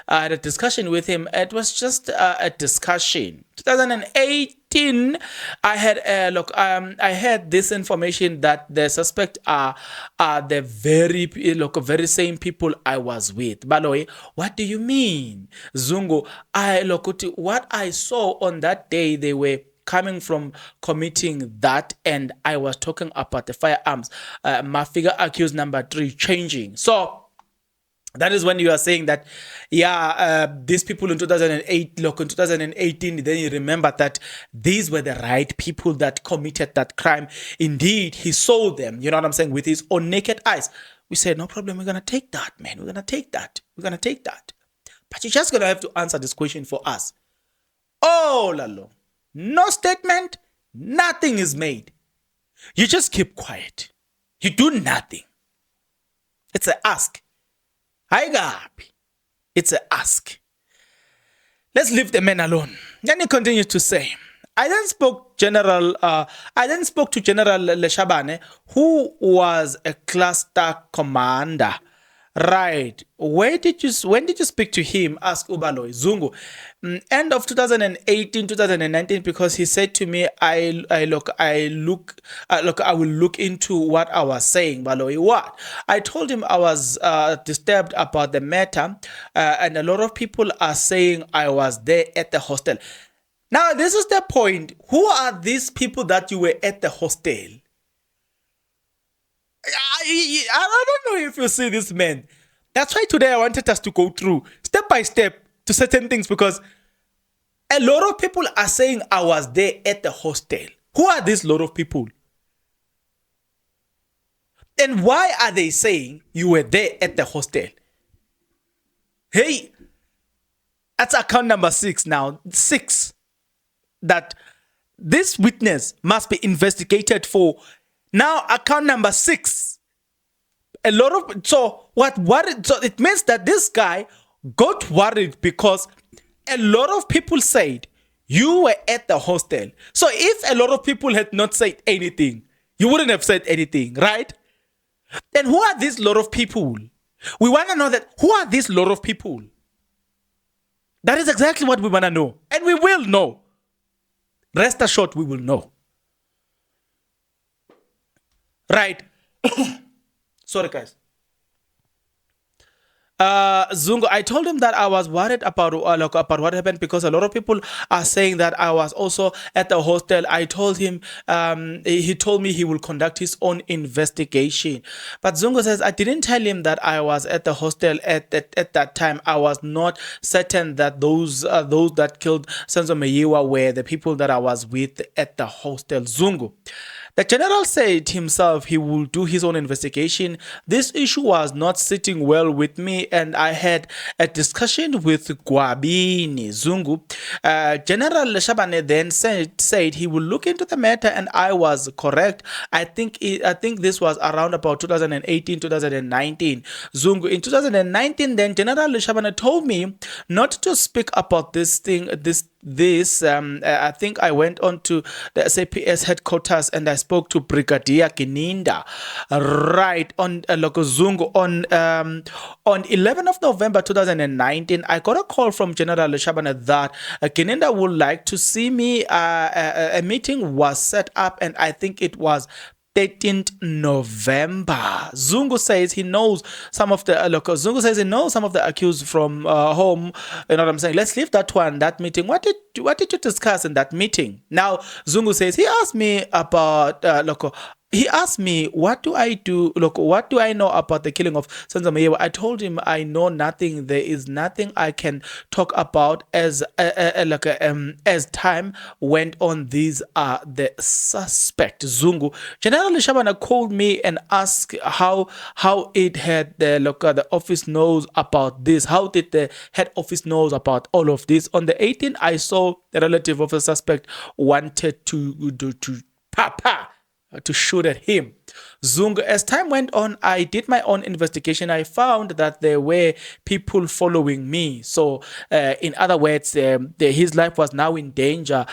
had a discussion with him. It was just a discussion. 2018, I had I had this information that the suspect are the very same people I was with. Baloy, what do you mean, Zungu? What I saw on that day, they were coming from committing that, and I was talking about the firearms. My figure accused number 3 changing. So that is when you are saying that, these people in 2018, then you remember that these were the right people that committed that crime. Indeed, he saw them, you know what I'm saying, with his own naked eyes. We said, no problem, we're going to take that, man. We're going to take that. We're going to take that. But you're just going to have to answer this question for us. All along. No statement, nothing is made. You just keep quiet. You do nothing. It's an ask. It's a ask. Let's leave the man alone. Then he continues to say, I then spoke to General Leshabane, who was a cluster commander. Right. When did you speak to him? Asked Ubaloy. Zungu. End of 2018, 2019, because he said to me, I will look into what I was saying. Baloy, what? I told him I was disturbed about the matter, and a lot of people are saying I was there at the hostel. Now, this is the point. Who are these people that you were at the hostel? I don't know if you see this, man. That's why today I wanted us to go through step by step to certain things, because a lot of people are saying I was there at the hostel. Who are these lot of people? And why are they saying you were there at the hostel? Hey, that's account number 6 now. 6. That this witness must be investigated for. Now, account number 6. So it means that this guy got worried because a lot of people said you were at the hostel. So if a lot of people had not said anything, you wouldn't have said anything, right? Then who are these lot of people? We want to know that. Who are these lot of people? That is exactly what we want to know. And we will know. Rest assured, we will know. Right. Sorry, guys. Zungu, I told him that I was worried about what happened because a lot of people are saying that I was also at the hostel. I told him, he told me he will conduct his own investigation. But Zungu says, I didn't tell him that I was at the hostel at that time. I was not certain that those that killed Senzo Meyiwa were the people that I was with at the hostel. Zungu. The general said himself he will do his own investigation. This issue was not sitting well with me, and I had a discussion with Gwabini. Zungu. General Shabane then said he will look into the matter, and I was correct. I think this was around about 2018, 2019. Zungu. In 2019, then General Shabane told me not to speak about this thing this, I think I went on to the SAPS headquarters and I spoke to Brigadier Gininda, right, on Zungu on 11th of November 2019. I got a call from General Shabana that Gininda would like to see me. A meeting was set up, and I think it was 13th November. Zungu says he knows some of the Zungu says he knows some of the accused from home. You know what I'm saying? Let's leave that one. That meeting. What did you discuss in that meeting? Now Zungu says he asked me about he asked me, what do I do? Look, what do I know about the killing of Senzo Mayewa? I told him I know nothing. There is nothing I can talk about as time went on. These are the suspect. Zungu. General Shabana called me and asked how it had the office knows about this. How did the head office knows about all of this? On the 18th, I saw the relative of a suspect wanted to shoot at him. Zungu, as time went on, I did my own investigation. I found that there were people following me. So, in other words, his life was now in danger.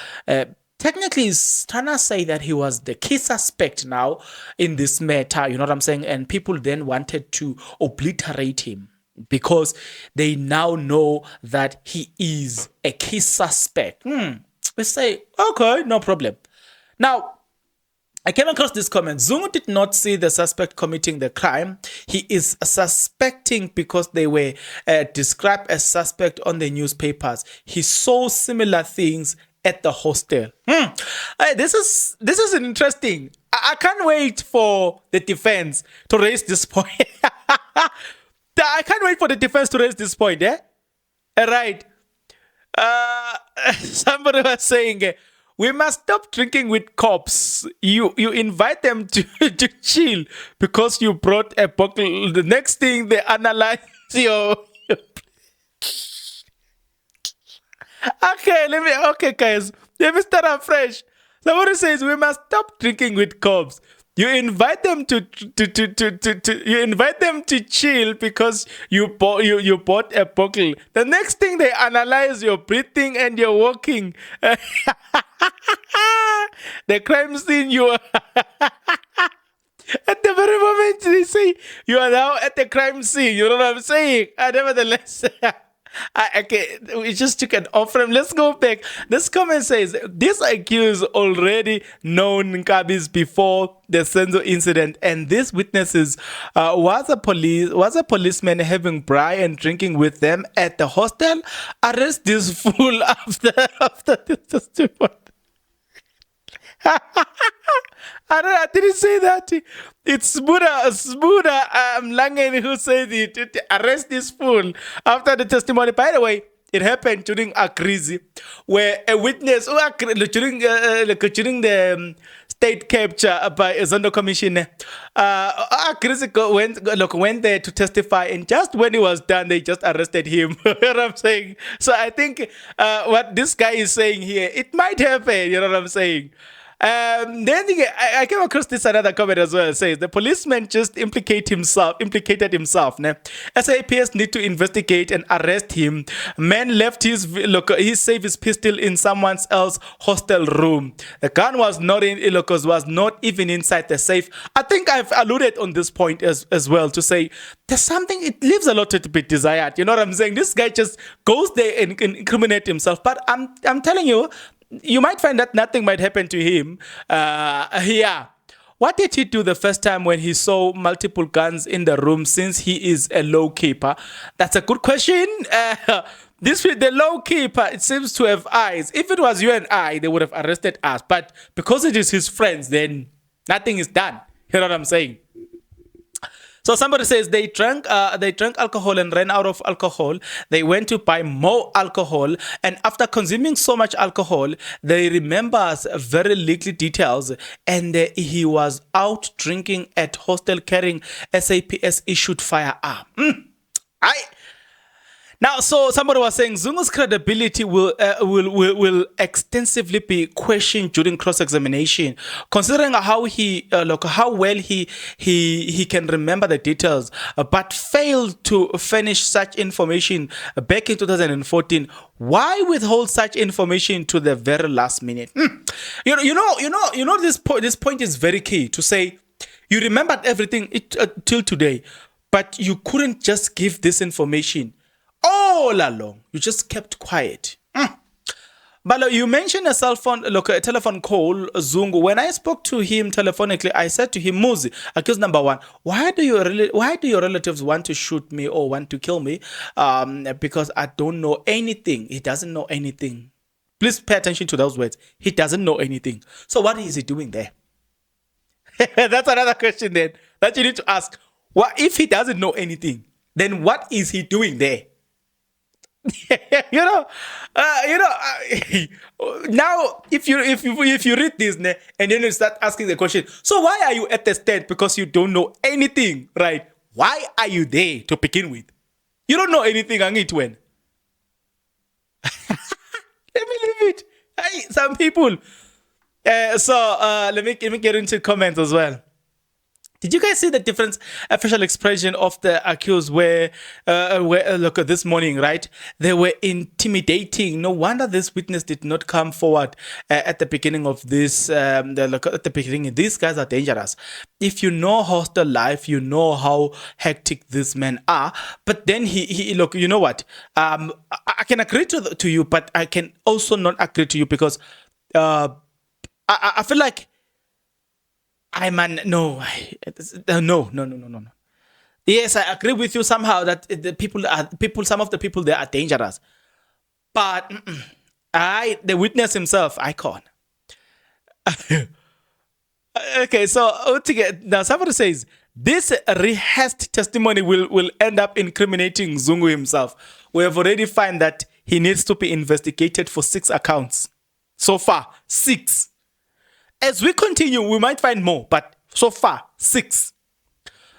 Technically, he's trying to say that he was the key suspect now in this matter. You know what I'm saying? And people then wanted to obliterate him because they now know that he is a key suspect. We say, okay, no problem. Now, I came across this comment. Zungu did not see the suspect committing the crime. He is suspecting because they were described as suspect on the newspapers. He saw similar things at the hostel. This is interesting. I can't wait for the defense to raise this point. I can't wait for the defense to raise this point. Yeah, right. Somebody was saying, we must stop drinking with cops. You invite them to chill because you brought a bottle. The next thing they analyze your Okay, guys, let me start afresh. Somebody says we must stop drinking with cops. You invite them to chill because you bought a bottle. The next thing they analyze your breathing and your walking. The crime scene you are at the very moment they say you are now at the crime scene. You know what I'm saying? Nevertheless. Okay, we just took an off frame. Let's go back. This comment says this accused already known Nkabis before the Senzo incident, and these witnesses was a policeman having braai and drinking with them at the hostel. Arrest this fool after this testimony. I didn't say that. It's Smuda Langen who said it. Arrest this fool after the testimony. By the way, it happened during a crisis where a witness during the state capture by a Zondo commissioner. Went there to testify, and just when he was done, they just arrested him. You know what I'm saying? So I think what this guy is saying here, it might happen. You know what I'm saying? Then I came across this another comment as well. It says the policeman just implicated himself. Né? SAPS need to investigate and arrest him. Man left he saved his pistol in someone else's hostel room. The gun was not even inside the safe. I think I've alluded on this point as well to say there's something, it leaves a lot to be desired. You know what I'm saying? This guy just goes there and incriminate himself. But I'm telling you, you might find that nothing might happen to him. What did he do the first time when he saw multiple guns in the room, since he is a law keeper? That's a good question. The law keeper, it seems to have eyes. If it was you and I, they would have arrested us. But because it is his friends, then nothing is done. You know what I'm saying? So somebody says they drank alcohol and ran out of alcohol. They went to buy more alcohol, and after consuming so much alcohol, they remembers very little details, and he was out drinking at hostel carrying SAPS issued firearm. Now, so somebody was saying Zungu's credibility will extensively be questioned during cross-examination, considering how he look how well he can remember the details, but failed to furnish such information back in 2014. Why withhold such information to the very last minute? You know this point is very key to say. You remembered everything till today, but you couldn't just give this information all along. You just kept quiet. But you mentioned a telephone call, Zungu. When I spoke to him telephonically, I said to him, Muzi, accused number one, why do your relatives want to shoot me or want to kill me? Because I don't know anything. He doesn't know anything. Please pay attention to those words. He doesn't know anything. So what is he doing there? That's another question then that you need to ask. What if he doesn't know anything? Then what is he doing there? Now if you read this and then you start asking the question, so why are you at the stand? Because you don't know anything, right? Why are you there to begin with? You don't know anything, when. Let me leave it. Hey, some people. Let me get into comments as well. Did you guys see the different facial expression of the accused where look at this morning, right? They were intimidating. No wonder this witness did not come forward at the beginning of this. At the beginning, these guys are dangerous. If you know hostel life, you know how hectic these men are. But then he look, you know what? I can agree to you, but I can also not agree to you because I feel like no. Yes, I agree with you somehow that some of the people there are dangerous, but the witness himself, I can't. Okay, so now somebody says this rehearsed testimony will end up incriminating Zungu himself. We have already found that he needs to be investigated for 6 accounts. So far, 6. As we continue, we might find more, but so far, 6.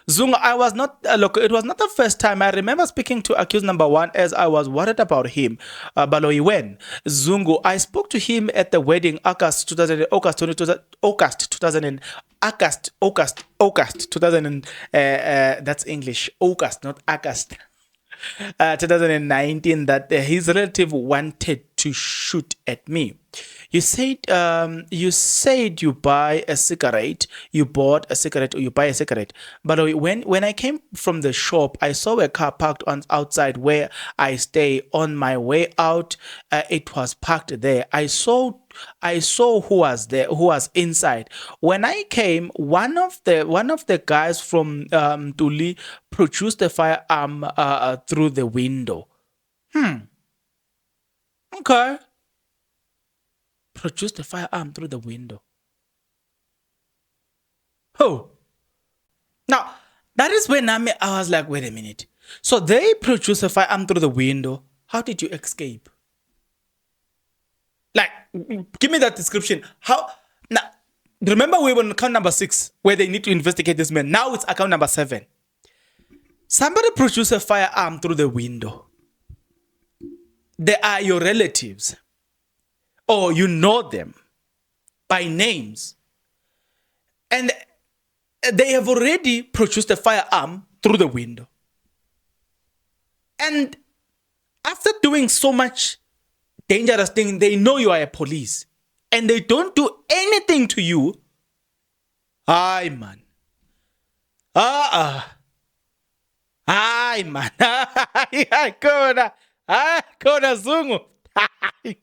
Zungu, I was not, it was not the first time. I remember speaking to accused number 1 as I was worried about him. When Zungu, I spoke to him at the wedding, August 2000, that's English, August, not August. 2019, that his relative wanted to shoot at me. You said you buy a cigarette, you bought a cigarette, or you buy a cigarette. But when I came from the shop, I saw a car parked outside where I stay. On my way out, it was parked there. I saw who was there, who was inside. When I came, one of the guys from Tuli produced a firearm through the window. Okay. Produced a firearm through the window. Oh. Now, that is when I was like, wait a minute. So they produced a firearm through the window. How did you escape? Like, give me that description. How? Now, remember we were on account number 6 where they need to investigate this man. Now it's account number 7. Somebody produced a firearm through the window. They are your relatives. Or you know them by names. And they have already produced a firearm through the window. And after doing so much dangerous thing, they know you are a police. And they don't do anything to you. Aye, man. Aye, man. Aye, Kona Zungu.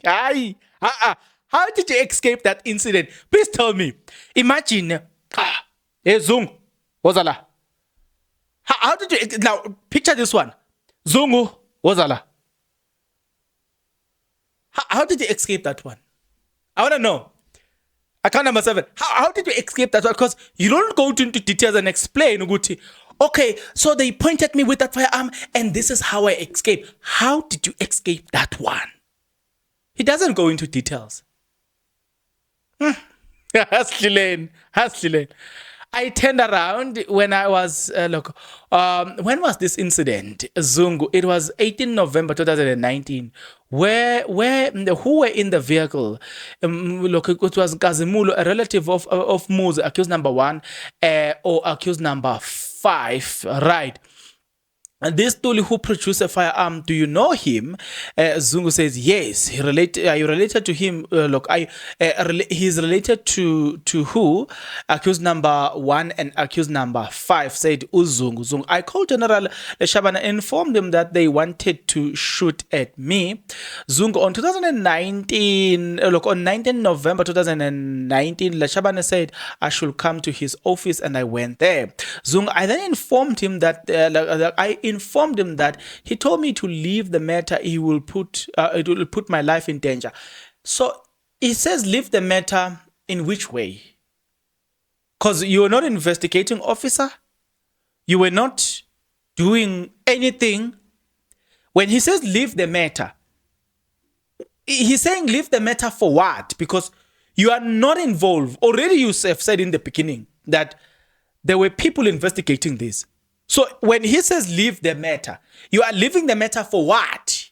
Aye. How did you escape that incident? Please tell me. Imagine, hey Zungu, wazala. How did you, now picture this one. Zungu, wazala. How did you escape that one? I want to know. Account number 7. How did you escape that one? Because you don't go into details and explain, Uguti. Okay, so they pointed me with that firearm and this is how I escaped. How did you escape that one? He doesn't go into details. I turned around when I was, when was this incident, Zungu? It was 18 November 2019. Who were in the vehicle? Look, it was Kazimulo, a relative of Muzi, accused number 1, or accused number 5, right? And this Tuli who produced a firearm, do you know him? Zungu says yes. Are you related to him? He's related to who? Accused number 1 and accused number 5 said Uzungu. Zungu. I called General Leshabana and informed him that they wanted to shoot at me. Zungu, on 2019, on 19 November 2019, Leshabana said I should come to his office, and I went there. Zungu, I then informed him that he told me to leave the matter. It will put my life in danger. So he says leave the matter in which way? Because you were not an investigating officer. You were not doing anything. When he says leave the matter, he's saying leave the matter for what? Because you are not involved. Already you have said in the beginning that there were people investigating this. So when he says leave the matter, you are leaving the matter for what?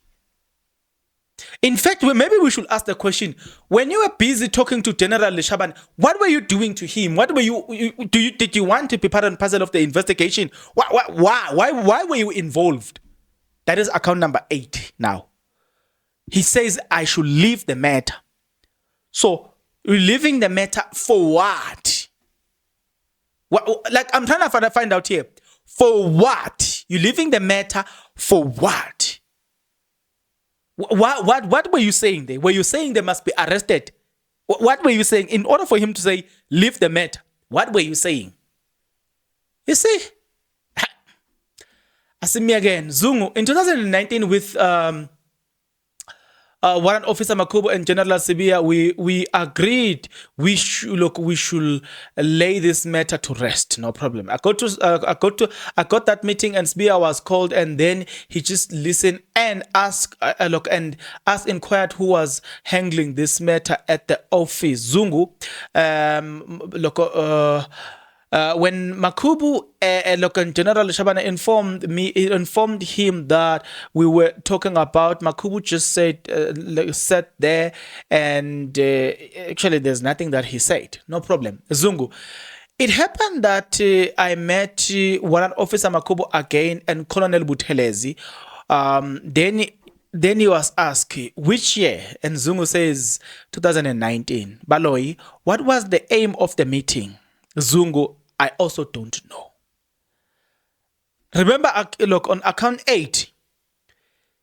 In fact, maybe we should ask the question, when you were busy talking to General Leshaban, what were you doing to him? What were did you want to be part and parcel of the investigation? Why were you involved? That is account number 8 now. He says I should leave the matter. So leaving the matter for what? Like I'm trying to find out here. For what? You leaving the matter for what? What were you saying there? Were you saying they must be arrested? What were you saying? In order for him to say, leave the matter, what were you saying? You see? I see me again. Zungu, in 2019 with Warrant Officer Makubu and General Sibia, we agreed we should lay this matter to rest. No problem. I got that meeting, and Sibia was called, and then he just listened and inquired who was handling this matter at the office. Zungu, when Makubu and General Shabana informed him that we were talking about, Makubu just sat there, and actually there's nothing that he said. No problem. Zungu. It happened that I met Warrant Officer Makubu again and Colonel Buthelezi. Then he was asked, which year? And Zungu says 2019. Baloi, what was the aim of the meeting? Zungu, I also don't know. Remember, look, on account 8,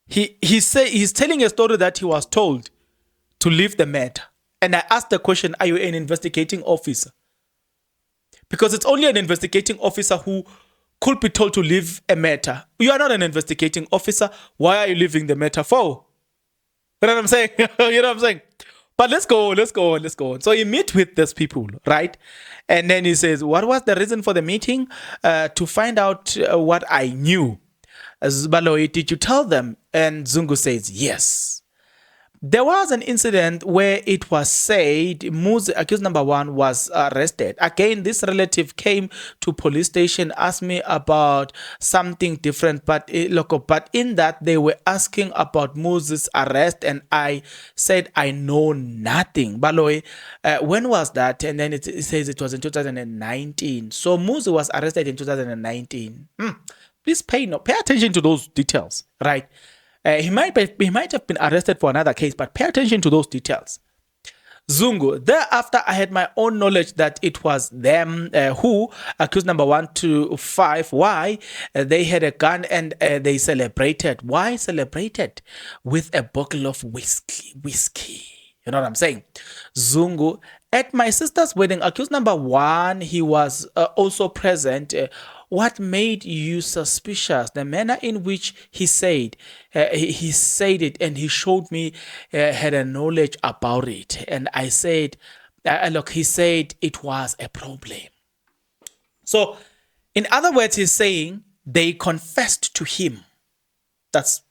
he's telling a story that he was told to leave the matter. And I asked the question, are you an investigating officer? Because it's only an investigating officer who could be told to leave a matter. You are not an investigating officer. Why are you leaving the matter for? You know what I'm saying? You know what I'm saying? But let's go on. So he meet with these people, right? And then he says, what was the reason for the meeting? To find out what I knew. Baloi, did you tell them? And Zungu says, yes. There was an incident where it was said Muzi, accused number 1, was arrested. Again, this relative came to police station, asked me about something different, but in that they were asking about Muzi's arrest, and I said I know nothing. Baloi, when was that? And then it says it was in 2019. So Muzi was arrested in 2019. Please pay attention to those details, right? He might have been arrested for another case, but pay attention to those details. Zungu, thereafter I had my own knowledge that it was them who accused number 1 to 5. Why? They had a gun and they celebrated. Why celebrated? With a bottle of whiskey. You know what I'm saying? Zungu, at my sister's wedding, accused number 1, he was also present. What made you suspicious? The manner in which he said it, and he showed me had a knowledge about it. And I said, he said it was a problem. So, in other words, he's saying they confessed to him. That's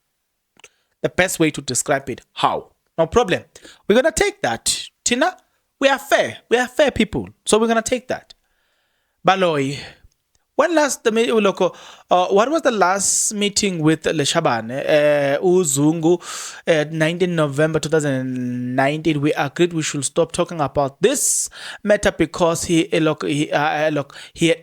the best way to describe it. How? No problem. We're going to take that. Tina, we are fair. We are fair people. So we're going to take that. Baloy. When last what was the last meeting with Leshabane, Uzungu, 19 November 2019? We agreed we should stop talking about this matter because he had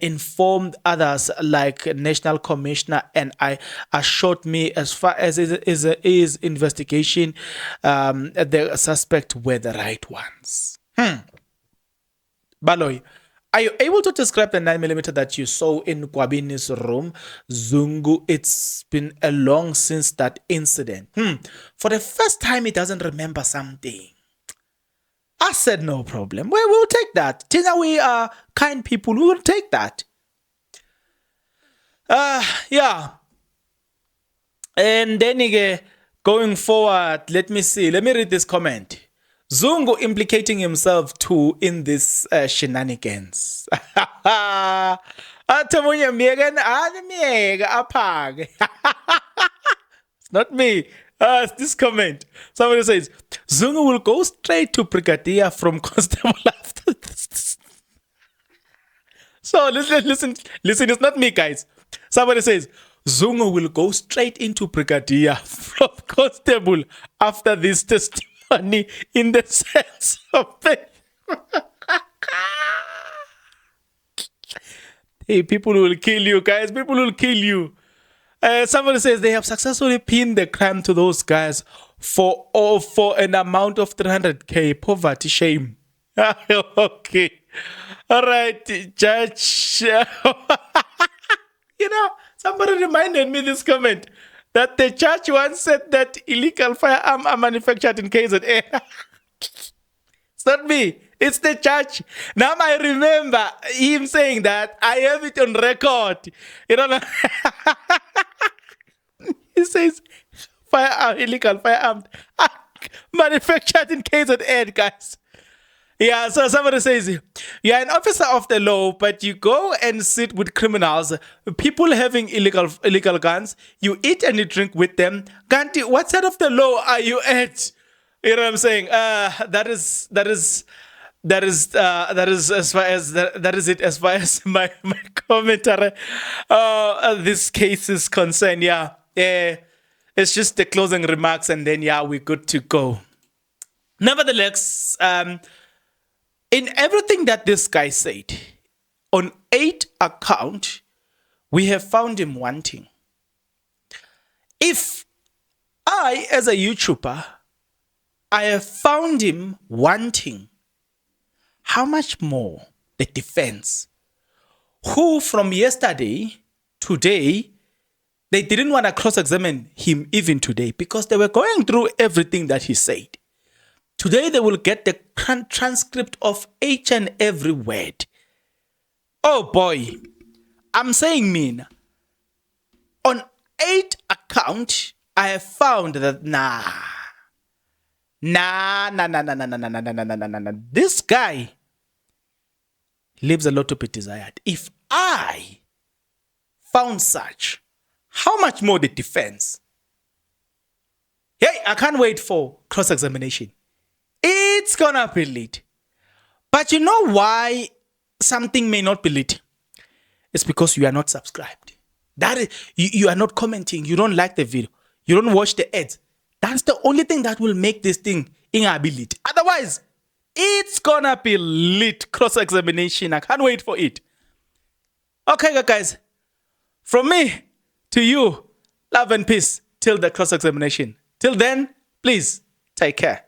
informed others like National Commissioner, and I assured me as far as his investigation, the suspect were the right ones. Baloy, are you able to describe the 9mm that you saw in Kwabini's room? Zungu, it's been a long since that incident. For the first time, he doesn't remember something. I said, no problem. Well, we'll take that. Tina, we are kind people. We will take that. Yeah. And then again, going forward, let me see. Let me read this comment. Zungu implicating himself too in this shenanigans. It's not me. It's this comment. Somebody says, Zungu will go straight to Brigadier from Constable after this. So listen, it's not me, guys. Somebody says, Zungu will go straight into Brigadier from Constable after this testimony. In the sense of it. Hey, people will kill you, guys. People will kill you. Somebody says they have successfully pinned the crime to those guys for an amount of 300K. Poverty shame. Okay. All right, Judge. Somebody reminded me this comment. That the church once said that illegal firearms are manufactured in KZN. It's not me. It's the church. Now I remember him saying that. I have it on record. He says illegal firearms are manufactured in KZN, guys. Yeah, so somebody says, you're an officer of the law, but you go and sit with criminals, people having illegal guns, you eat and you drink with them. Ganti, what side of the law are you at? You know what I'm saying? That is it as far as my commentary. This case is concerned. Yeah, it's just the closing remarks, and then we're good to go. Nevertheless, in everything that this guy said, on 8 accounts, we have found him wanting. If I, as a YouTuber, I have found him wanting, how much more the defense, who from yesterday, today, they didn't want to cross-examine him even today because they were going through everything that he said. Today, they will get the transcript of each and every word. Oh boy, I'm saying mean. On 8 accounts, I have found that this guy leaves a lot to be desired. If I found such, how much more the defense? Hey, I can't wait for cross-examination. It's gonna be lit. But you know why something may not be lit? It's because you are not subscribed. That is, you are not commenting. You don't like the video. You don't watch the ads. That's the only thing that will make this thing lit. Otherwise, it's gonna be lit cross-examination. I can't wait for it. Okay, guys. From me to you, love and peace till the cross-examination. Till then, please take care.